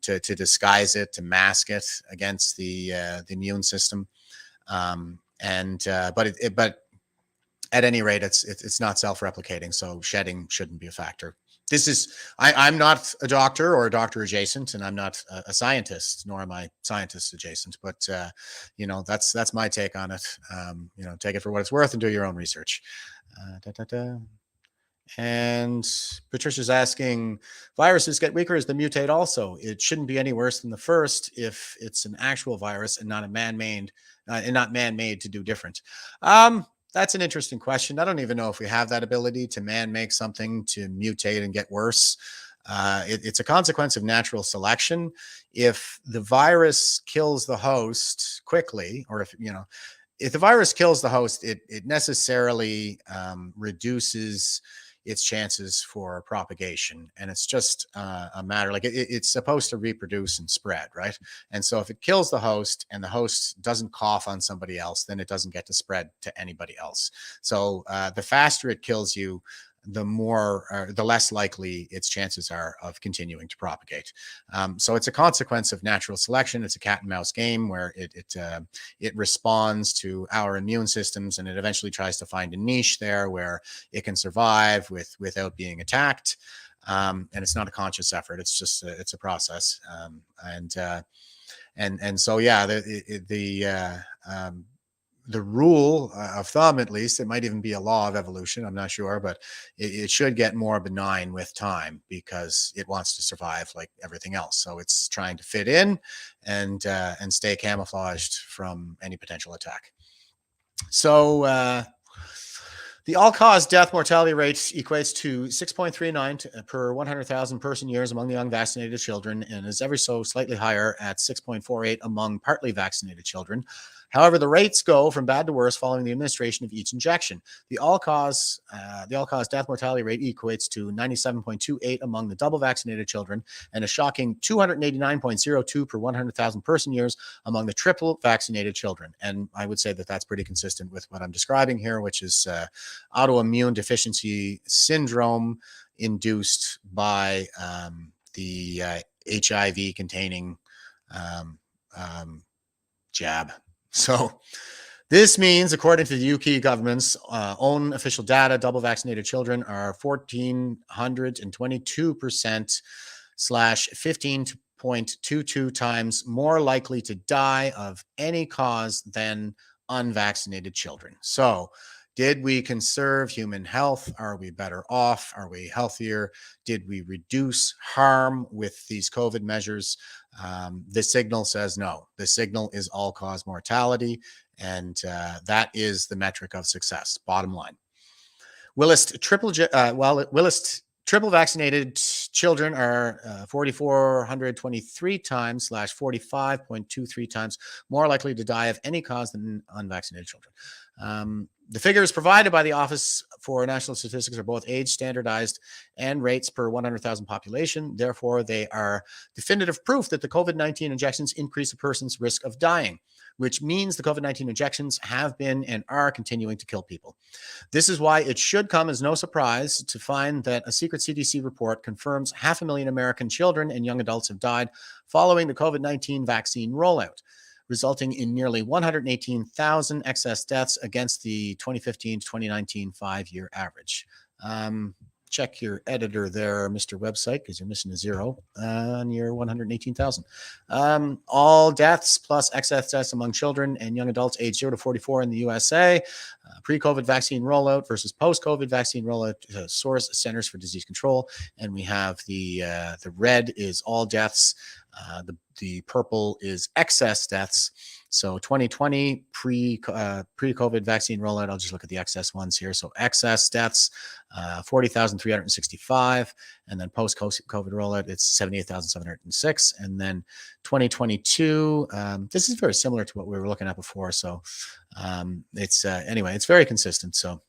to disguise it, to mask it against the immune system. But at any rate, it's not self-replicating, so shedding shouldn't be a factor. This is I'm not a doctor or a doctor adjacent, and I'm not a scientist, nor am I scientist adjacent. But that's my take on it. Take it for what it's worth and do your own research. And Patricia's asking, viruses get weaker as they mutate also. It shouldn't be any worse than the first if it's an actual virus and not a man-made and not man-made to do different. That's an interesting question. I don't even know if we have that ability to man-make something to mutate and get worse. It's a consequence of natural selection. If the virus kills the host quickly, or if the virus kills the host, it necessarily reduces its chances for propagation. And it's just a matter, like it's supposed to reproduce and spread, right? And so if it kills the host and the host doesn't cough on somebody else, then it doesn't get to spread to anybody else. So the faster it kills you, the less likely its chances are of continuing to propagate. So it's a consequence of natural selection. It's a cat and mouse game where it responds to our immune systems, and it eventually tries to find a niche there where it can survive without being attacked. And it's not a conscious effort. It's just it's a process. And so yeah, the rule of thumb, at least, it might even be a law of evolution, I'm not sure, but it should get more benign with time because it wants to survive like everything else. So it's trying to fit in and stay camouflaged from any potential attack. So the all-cause death mortality rate equates to 6.39 per 100,000 person years among the unvaccinated children and is ever so slightly higher at 6.48 among partly vaccinated children. However, the rates go from bad to worse following the administration of each injection. The all-cause death mortality rate equates to 97.28 among the double vaccinated children and a shocking 289.02 per 100,000 person years among the triple vaccinated children. And I would say that that's pretty consistent with what I'm describing here, which is autoimmune deficiency syndrome induced by the HIV-containing jab. So this means, according to the UK government's own official data, double vaccinated children are 1,422% / 15.22 times more likely to die of any cause than unvaccinated children. So did we conserve human health? Are we better off? Are we healthier? Did we reduce harm with these COVID measures? The signal says no. The signal is all-cause mortality, and that is the metric of success, bottom line. Whilst triple vaccinated children are 4,423 times / 45.23 times more likely to die of any cause than unvaccinated children. The figures provided by the Office for National Statistics are both age standardized and rates per 100,000 population. Therefore, they are definitive proof that the COVID-19 injections increase a person's risk of dying, which means the COVID-19 injections have been and are continuing to kill people. This is why it should come as no surprise to find that a secret CDC report confirms 500,000 American children and young adults have died following the COVID-19 vaccine rollout, resulting in nearly 118,000 excess deaths against the 2015 to 2019 5-year average. Check your editor there, Mr. Website, because you're missing a zero on your 118,000. All deaths plus excess deaths among children and young adults aged 0 to 44 in the USA, pre-COVID vaccine rollout versus post-COVID vaccine rollout, source Centers for Disease Control. And we have the red is all deaths. The purple is excess deaths. So 2020 pre-COVID vaccine rollout, I'll just look at the excess ones here. So excess deaths, 40,365. And then post-COVID rollout, it's 78,706. And then 2022, this is very similar to what we were looking at before. So anyway, it's very consistent. So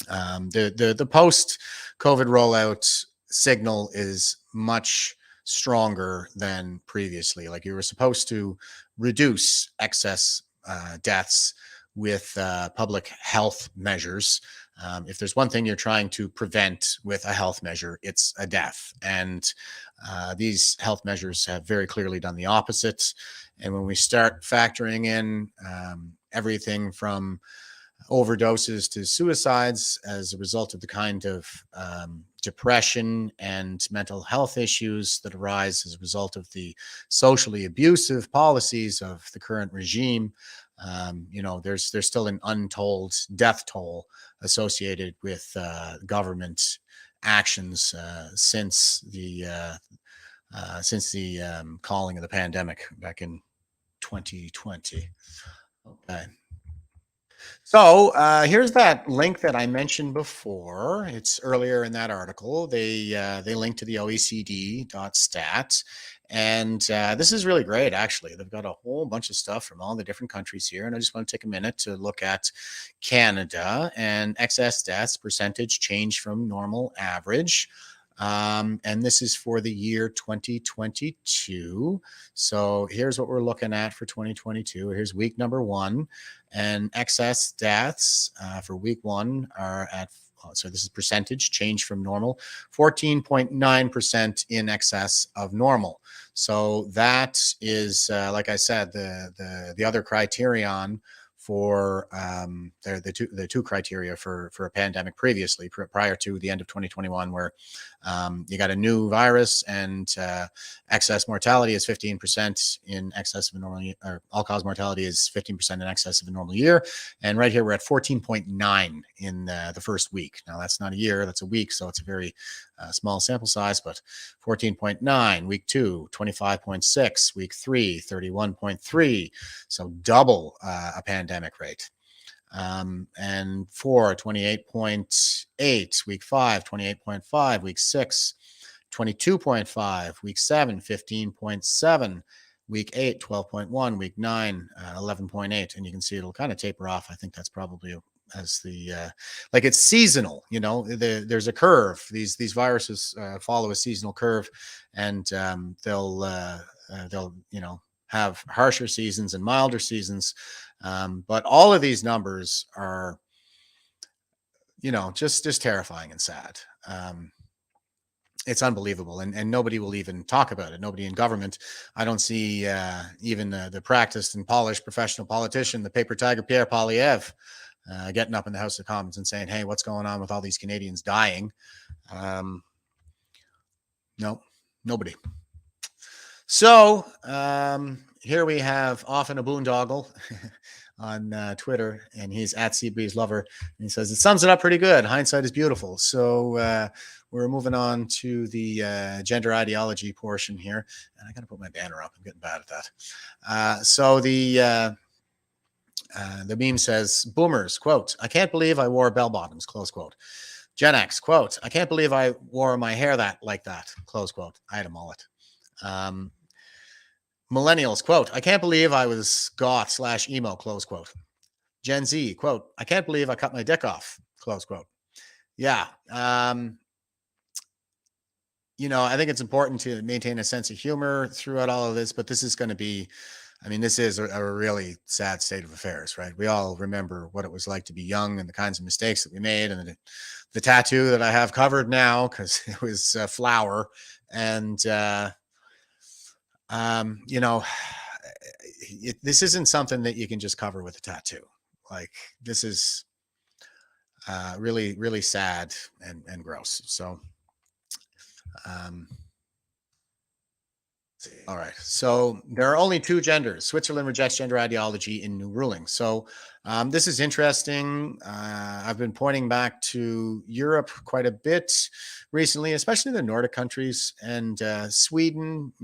The post COVID rollout signal is much stronger than previously. Like, you were supposed to reduce excess deaths with public health measures. If there's one thing you're trying to prevent with a health measure, it's a death. And these health measures have very clearly done the opposite. And when we start factoring in everything from overdoses to suicides as a result of the kind of depression and mental health issues that arise as a result of the socially abusive policies of the current regime, there's still an untold death toll associated with government actions since the calling of the pandemic back in 2020. Okay. So here's that link that I mentioned before. It's earlier in that article. They link to the OECD.stat. And this is really great, actually. They've got a whole bunch of stuff from all the different countries here. And I just want to take a minute to look at Canada and excess deaths percentage change from normal average. And this is for the year 2022. So here's what we're looking at for 2022. Here's week number 1. And excess deaths for week 1 are at, so this is percentage change from normal, 14.9% in excess of normal. So that is, like I said, the other criterion for the two criteria for a pandemic previously, prior to the end of 2021, where you got a new virus and excess mortality is 15% in excess of a normal year, or all-cause mortality is 15% in excess of a normal year. And right here, we're at 14.9 in the first week. Now, that's not a year, that's a week, so it's a very small sample size, but 14.9, week 2, 25.6, week 3, 31.3, so double a pandemic rate. And 4, 28.8, week 5, 28.5, week 6, 22.5, week 7, 15.7, week 8, 12.1, week 9, 11.8. And you can see it'll kind of taper off. I think that's probably as the like, it's seasonal, there's a curve. These viruses follow a seasonal curve, and they'll have harsher seasons and milder seasons. But all of these numbers are, just terrifying and sad. It's unbelievable, and nobody will even talk about it. Nobody in government. I don't see even the practiced and polished professional politician, the paper tiger Pierre Poilievre, getting up in the House of Commons and saying, "Hey, what's going on with all these Canadians dying?" No, nobody. So here we have Often a Boondoggle on Twitter, and he's at Seabreeze Lover, and he says it sums it up pretty good. Hindsight is beautiful. So we're moving on to the gender ideology portion here, and I got to put my banner up. I'm getting bad at that. So the meme says, "Boomers, quote, I can't believe I wore bell bottoms," close quote. Gen X, quote, "I can't believe I wore my hair like that," close quote. I had a mullet. Millennials, quote, "I can't believe I was goth/emo," close quote. Gen Z, quote, "I can't believe I cut my dick off," close quote. Yeah. I think it's important to maintain a sense of humor throughout all of this, but this is going to be, this is a really sad state of affairs, right? We all remember what it was like to be young and the kinds of mistakes that we made, and the tattoo that I have covered now because it was flour. And, this isn't something that you can just cover with a tattoo. Like, this is really, really sad and gross. So, all right. So there are only 2 genders. Switzerland rejects gender ideology in new ruling. So this is interesting. I've been pointing back to Europe quite a bit recently, especially the Nordic countries, and Sweden.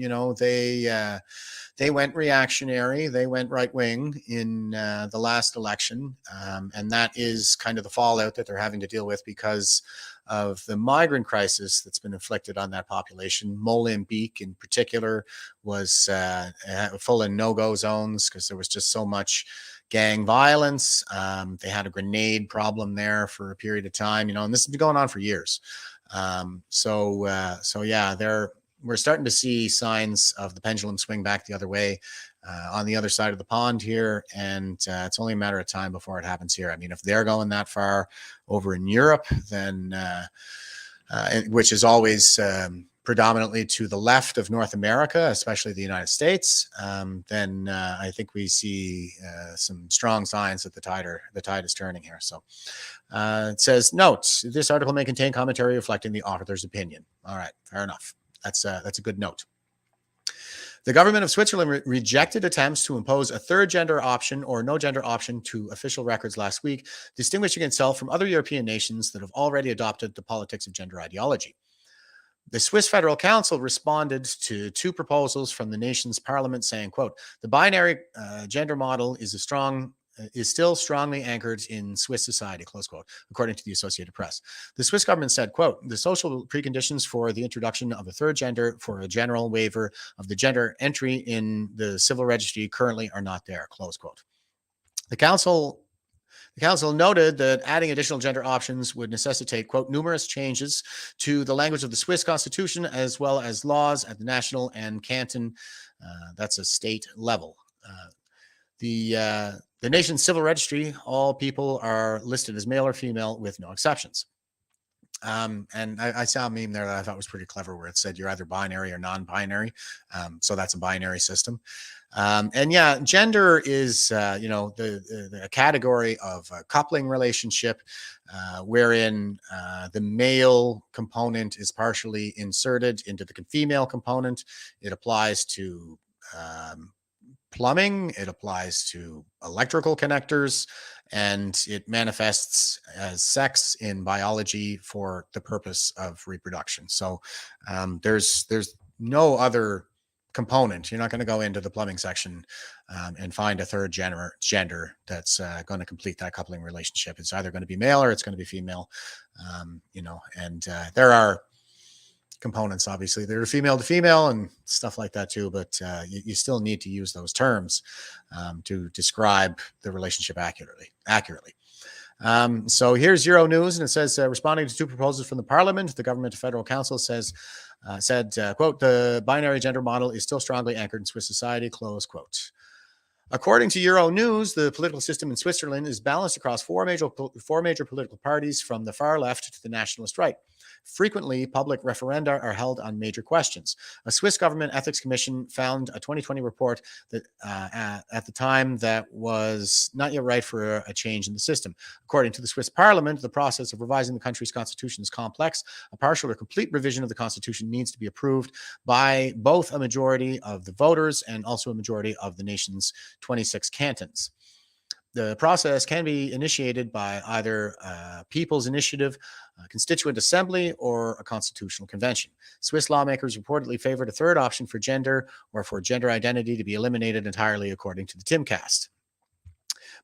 They went reactionary. They went right wing in the last election, and that is kind of the fallout that they're having to deal with because of the migrant crisis that's been inflicted on that population. Molenbeek in particular was full of no-go zones because there was just so much gang violence. They had a grenade problem there for a period of time, and this has been going on for years. So yeah, we're starting to see signs of the pendulum swing back the other way on the other side of the pond here, and it's only a matter of time before it happens here. I mean, if they're going that far over in Europe, then which is always predominantly to the left of North America, especially the United States, then I think we see some strong signs that the tide is turning here. So it says, note, this article may contain commentary reflecting the author's opinion. All right, fair enough. That's a good note. The government of Switzerland rejected attempts to impose a third gender option or no gender option to official records last week, distinguishing itself from other European nations that have already adopted the politics of gender ideology. The Swiss Federal Council responded to two proposals from the nation's parliament saying, quote, the binary gender model is still strongly anchored in Swiss society, close quote, according to the Associated Press. The Swiss government said, quote, the social preconditions for the introduction of a third gender for a general waiver of the gender entry in the civil registry currently are not there, close quote. The council noted that adding additional gender options would necessitate, quote, numerous changes to the language of the Swiss constitution, as well as laws at the national and canton, that's a state level. The nation's civil registry, all people are listed as male or female with no exceptions. And I saw a meme there that I thought was pretty clever where it said you're either binary or non-binary. So that's a binary system. And yeah, gender is, the category of a coupling relationship wherein the male component is partially inserted into the female component. It applies to plumbing, it applies to electrical connectors, and it manifests as sex in biology for the purpose of reproduction. So there's no other component. You're not going to go into the plumbing section and find a third gender that's going to complete that coupling relationship. It's either going to be male or it's going to be female, and there are components, obviously, they're female to female and stuff like that too, but you still need to use those terms to describe the relationship accurately. So here's Euro News, and it says, responding to two proposals from the Parliament, the Government Federal Council said, quote, the binary gender model is still strongly anchored in Swiss society, close quote. According to Euro News, the political system in Switzerland is balanced across four major political parties, from the far left to the nationalist right. Frequently, public referenda are held on major questions. A Swiss government ethics commission found a 2020 report that at the time that was not yet right for a change in the system. According to the Swiss parliament, the process of revising the country's constitution is complex. A partial or complete revision of the constitution needs to be approved by both a majority of the voters and also a majority of the nation's 26 cantons. The process can be initiated by either People's Initiative, a Constituent Assembly, or a constitutional convention. Swiss lawmakers reportedly favored a third option for gender or for gender identity to be eliminated entirely, according to the Timcast.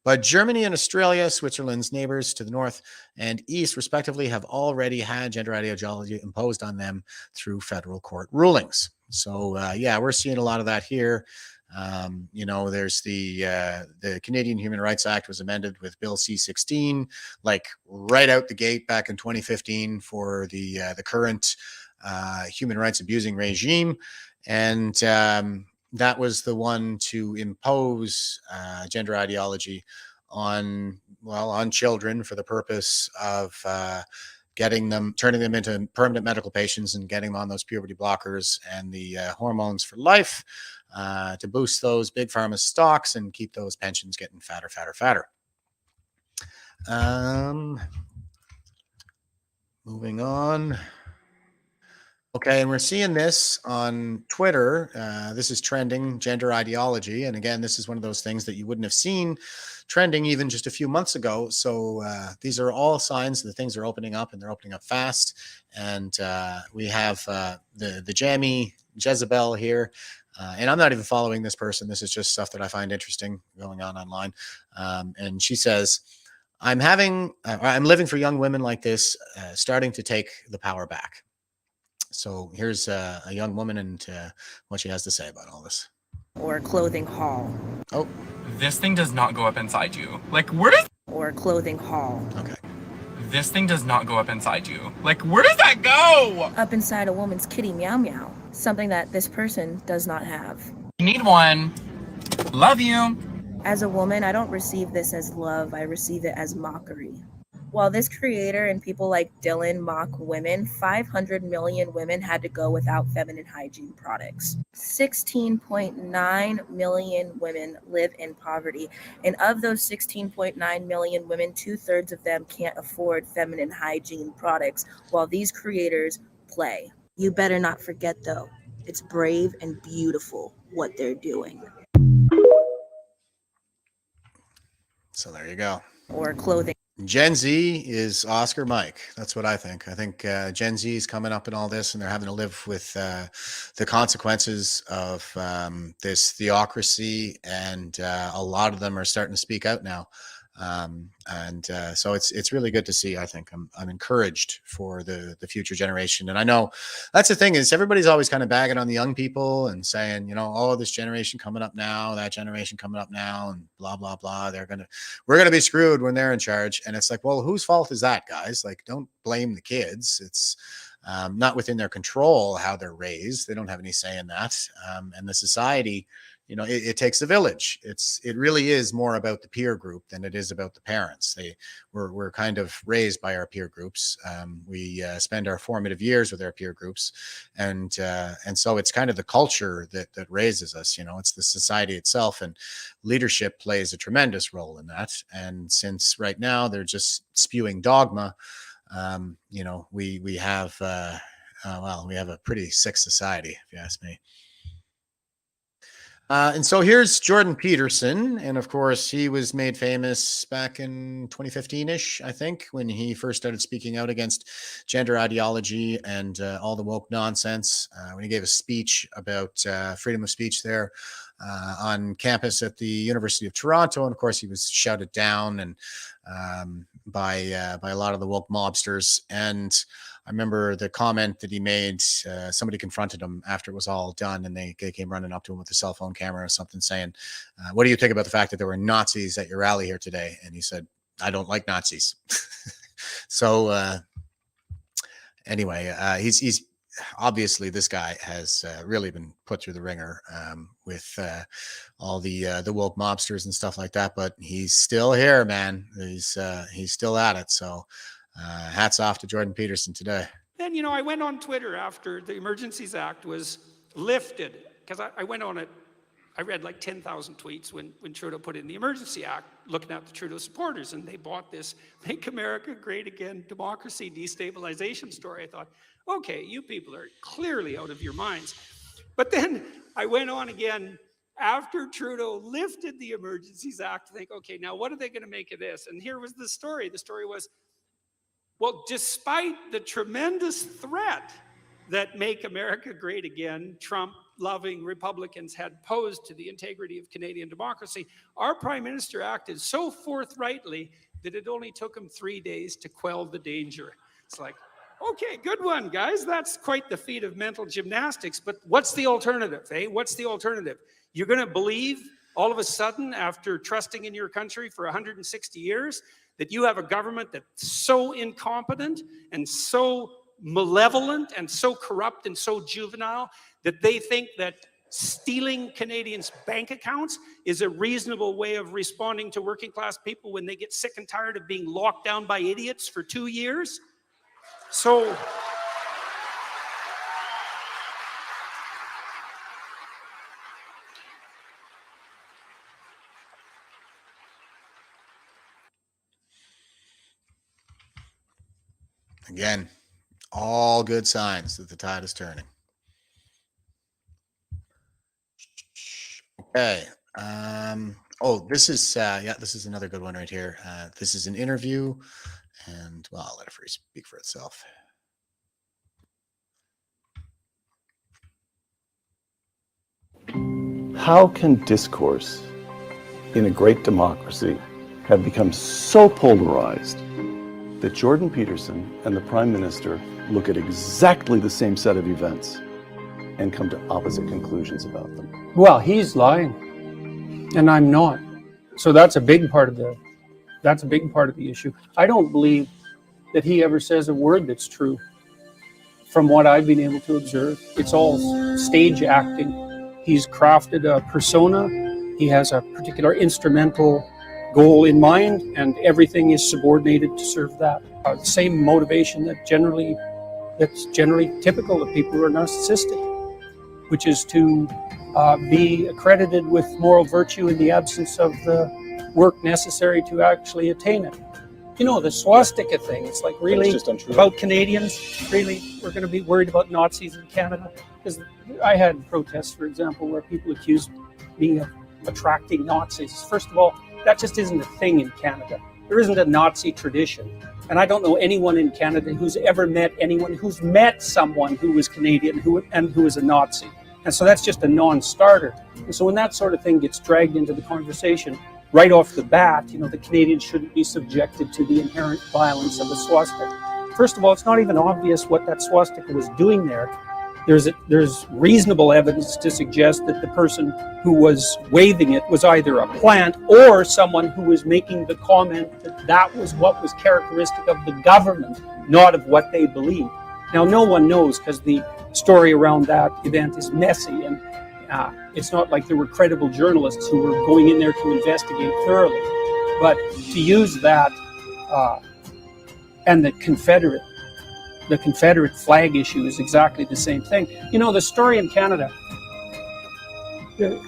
But Germany and Australia, Switzerland's neighbors to the north and east, respectively, have already had gender ideology imposed on them through federal court rulings. So, we're seeing a lot of that here. There's the Canadian Human Rights Act was amended with Bill C-16, like right out the gate back in 2015 for the current human rights abusing regime. And that was the one to impose gender ideology on children for the purpose of turning them into permanent medical patients and getting them on those puberty blockers and the hormones for life to boost those big pharma stocks and keep those pensions getting fatter. Moving on. Okay, and we're seeing this on Twitter. This is trending, gender ideology. And again, this is one of those things that you wouldn't have seen trending even just a few months ago. So these are all signs that things are opening up, and they're opening up fast. And we have the jammy Jezebel here. And I'm not even following this person. This is just stuff that I find interesting going on online. And she says, I'm living for young women like this, starting to take the power back. So here's a young woman and what she has to say about all this. Or clothing haul. Oh. This thing does not go up inside you. Like, where does... Or clothing haul. Okay. This thing does not go up inside you. Like, where does that go? Up inside a woman's kitty meow meow. Something that this person does not have. You need one. Love you. As a woman, I don't receive this as love. I receive it as mockery. While this creator and people like Dylan mock women, 500 million women had to go without feminine hygiene products. 16.9 million women live in poverty. And of those 16.9 million women, 2/3 of them can't afford feminine hygiene products while these creators play. You better not forget, though, it's brave and beautiful what they're doing. So there you go. Or clothing. Gen Z is Oscar Mike. That's what I think. I think Gen Z is coming up in all this, and they're having to live with the consequences of this theocracy, and a lot of them are starting to speak out now. So it's really good to see. I think I'm encouraged for the future generation. And I know that's the thing is everybody's always kind of bagging on the young people and saying, you know, oh, this generation coming up now, that generation coming up now, and blah, blah, blah. We're going to be screwed when they're in charge. And it's like, well, whose fault is that, guys? Like, don't blame the kids. It's not within their control how they're raised. They don't have any say in that. And the society, you know, it takes a village. It really is more about the peer group than it is about the parents. We're kind of raised by our peer groups. We spend our formative years with our peer groups, and so it's kind of the culture that raises us. You know, it's the society itself, and leadership plays a tremendous role in that. And since right now they're just spewing dogma, you know, we have a pretty sick society, if you ask me. And so here's Jordan Peterson. And of course, he was made famous back in 2015-ish, I think, when he first started speaking out against gender ideology and all the woke nonsense. When he gave a speech about freedom of speech there on campus at the University of Toronto. And of course, he was shouted down and by a lot of the woke mobsters. And I remember the comment that he made. Somebody confronted him after it was all done, and they came running up to him with a cell phone camera or something saying, what do you think about the fact that there were Nazis at your rally here today? And he said, I don't like Nazis. So anyway, he's obviously, this guy has really been put through the ringer with all the woke mobsters and stuff like that. But he's still here, man. He's still at it. So hats off to Jordan Peterson today. Then, you know, I went on Twitter after the Emergencies Act was lifted, because I went on it. I read like 10,000 tweets when Trudeau put in the Emergency Act, looking at the Trudeau supporters, and they bought this Make America Great Again democracy destabilization story. I thought, okay, you people are clearly out of your minds. But then I went on again after Trudeau lifted the Emergencies Act to think, okay, now what are they going to make of this? And here was the story. The story was, well, despite the tremendous threat that Make America Great Again, Trump-loving Republicans had posed to the integrity of Canadian democracy, our Prime Minister acted so forthrightly that it only took him 3 days to quell the danger. It's like, okay, good one, guys. That's quite the feat of mental gymnastics. But what's the alternative, eh? What's the alternative? You're going to believe all of a sudden, after trusting in your country for 160 years, that you have a government that's so incompetent and so malevolent and so corrupt and so juvenile that they think that stealing Canadians' bank accounts is a reasonable way of responding to working class people when they get sick and tired of being locked down by idiots for 2 years? So again, all good signs that the tide is turning. Okay. This is another good one right here. This is an interview, and well, I'll let it speak for itself. How can discourse in a great democracy have become so polarized that Jordan Peterson and the Prime Minister look at exactly the same set of events and come to opposite conclusions about them? Well, he's lying. and I'm not. So that's a big part of the issue. I don't believe that he ever says a word that's true. From what I've been able to observe, it's all stage acting. He's crafted a persona. He has a particular instrumental goal in mind, and everything is subordinated to serve that. The same motivation that's generally typical of people who are narcissistic, which is to be accredited with moral virtue in the absence of the work necessary to actually attain it. You know, the swastika thing, it's like, really, about Canadians? Really, we're going to be worried about Nazis in Canada? Because I had protests, for example, where people accused me of attracting Nazis. First of all, that just isn't a thing in Canada. There isn't a Nazi tradition. And I don't know anyone in Canada who's ever met anyone who's met someone who was Canadian who was a Nazi. And so that's just a non-starter. And so when that sort of thing gets dragged into the conversation, right off the bat, you know, the Canadians shouldn't be subjected to the inherent violence of a swastika. First of all, it's not even obvious what that swastika was doing there. There's reasonable evidence to suggest that the person who was waving it was either a plant or someone who was making the comment that that was what was characteristic of the government, not of what they believed. Now, no one knows, because the story around that event is messy, and it's not like there were credible journalists who were going in there to investigate thoroughly. But to use that and the Confederate flag issue is exactly the same thing. You know, the story in Canada,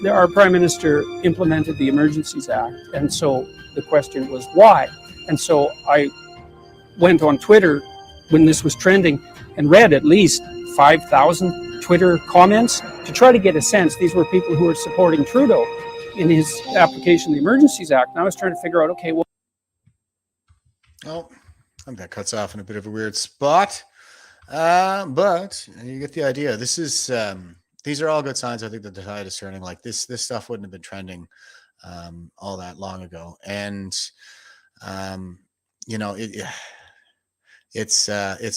our Prime Minister implemented the Emergencies Act, and so the question was why? And so I went on Twitter when this was trending and read at least 5,000 Twitter comments to try to get a sense. These were people who were supporting Trudeau in his application of the Emergencies Act. And I was trying to figure out, okay, well... Oh, I think that cuts off in a bit of a weird spot. But you get the idea. This is these are all good signs. I think that the tide is turning. Like this stuff wouldn't have been trending all that long ago. And you know, it's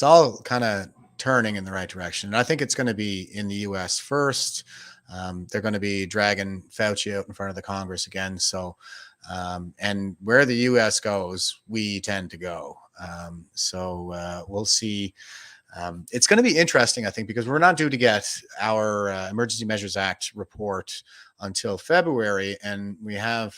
all kind of turning in the right direction. And I think it's going to be in the US first. They're going to be dragging Fauci out in front of the Congress again. So, and where the US goes, we tend to go. So we'll see. It's going to be interesting, I think, because we're not due to get our Emergency Measures Act report until February. And we have,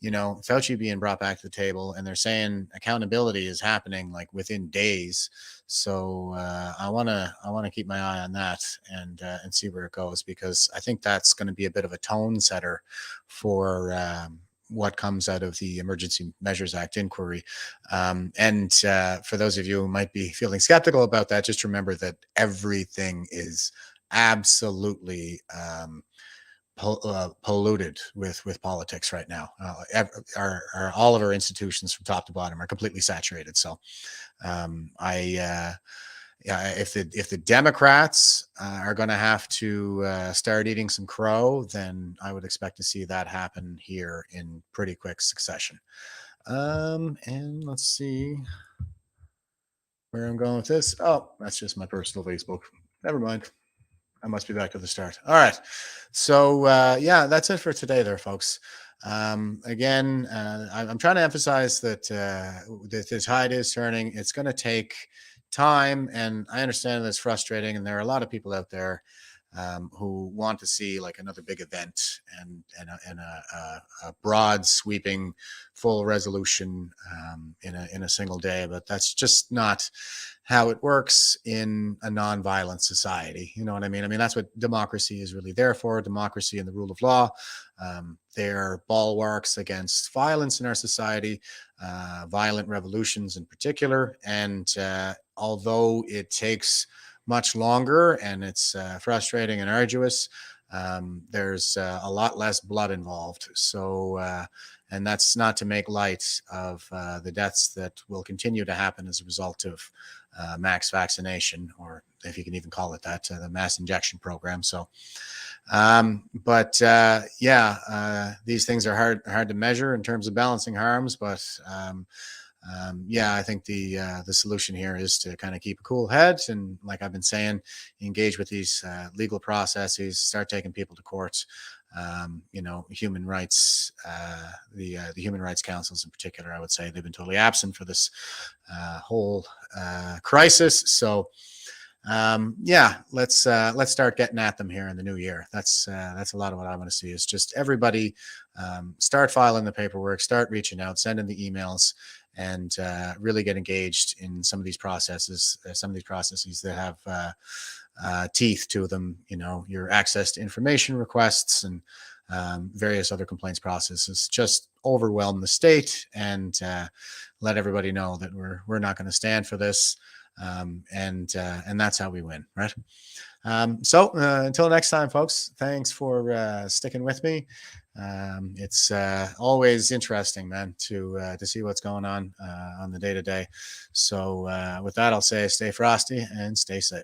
you know, Fauci being brought back to the table, and they're saying accountability is happening like within days. So I want to keep my eye on that and see where it goes, because I think that's going to be a bit of a tone setter for what comes out of the Emergency Measures Act inquiry. And for those of you who might be feeling skeptical about that, just remember that everything is absolutely polluted with politics right now. All of our institutions from top to bottom are completely saturated. So if the Democrats are going to have to start eating some crow, then I would expect to see that happen here in pretty quick succession. And let's see where I'm going with this. Oh, that's just my personal Facebook. Never mind. I must be back to the start. All right. So yeah, that's it for today there, folks. Again, I'm trying to emphasize that the tide is turning. It's going to take time, and I understand that it's frustrating, and there are a lot of people out there who want to see like another big event and a broad sweeping full resolution in a single day, but that's just not how it works in a non-violent society. You know what I mean? I mean, that's what democracy is really there for. Democracy and the rule of law. They're bulwarks against violence in our society, violent revolutions in particular. And although it takes much longer and it's frustrating and arduous, there's a lot less blood involved. So, and that's not to make light of the deaths that will continue to happen as a result of mass vaccination, or if you can even call it that, the mass injection program. So, these things are hard to measure in terms of balancing harms, but I think the solution here is to kind of keep a cool head and, like I've been saying, engage with these legal processes, start taking people to court, human rights, the human rights councils in particular. I would say they've been totally absent for this whole crisis. So let's start getting at them here in the new year. That's a lot of what I want to see, is just everybody start filing the paperwork, start reaching out, sending the emails, and really get engaged in some of these processes that have teeth to them. Your access to information requests and various other complaints processes. Just overwhelm the state and let everybody know that we're not going to stand for this. And that's how we win, right? So until next time, folks, thanks for sticking with me. It's always interesting, man, to see what's going on the day to day. So with that, I'll say stay frosty and stay safe.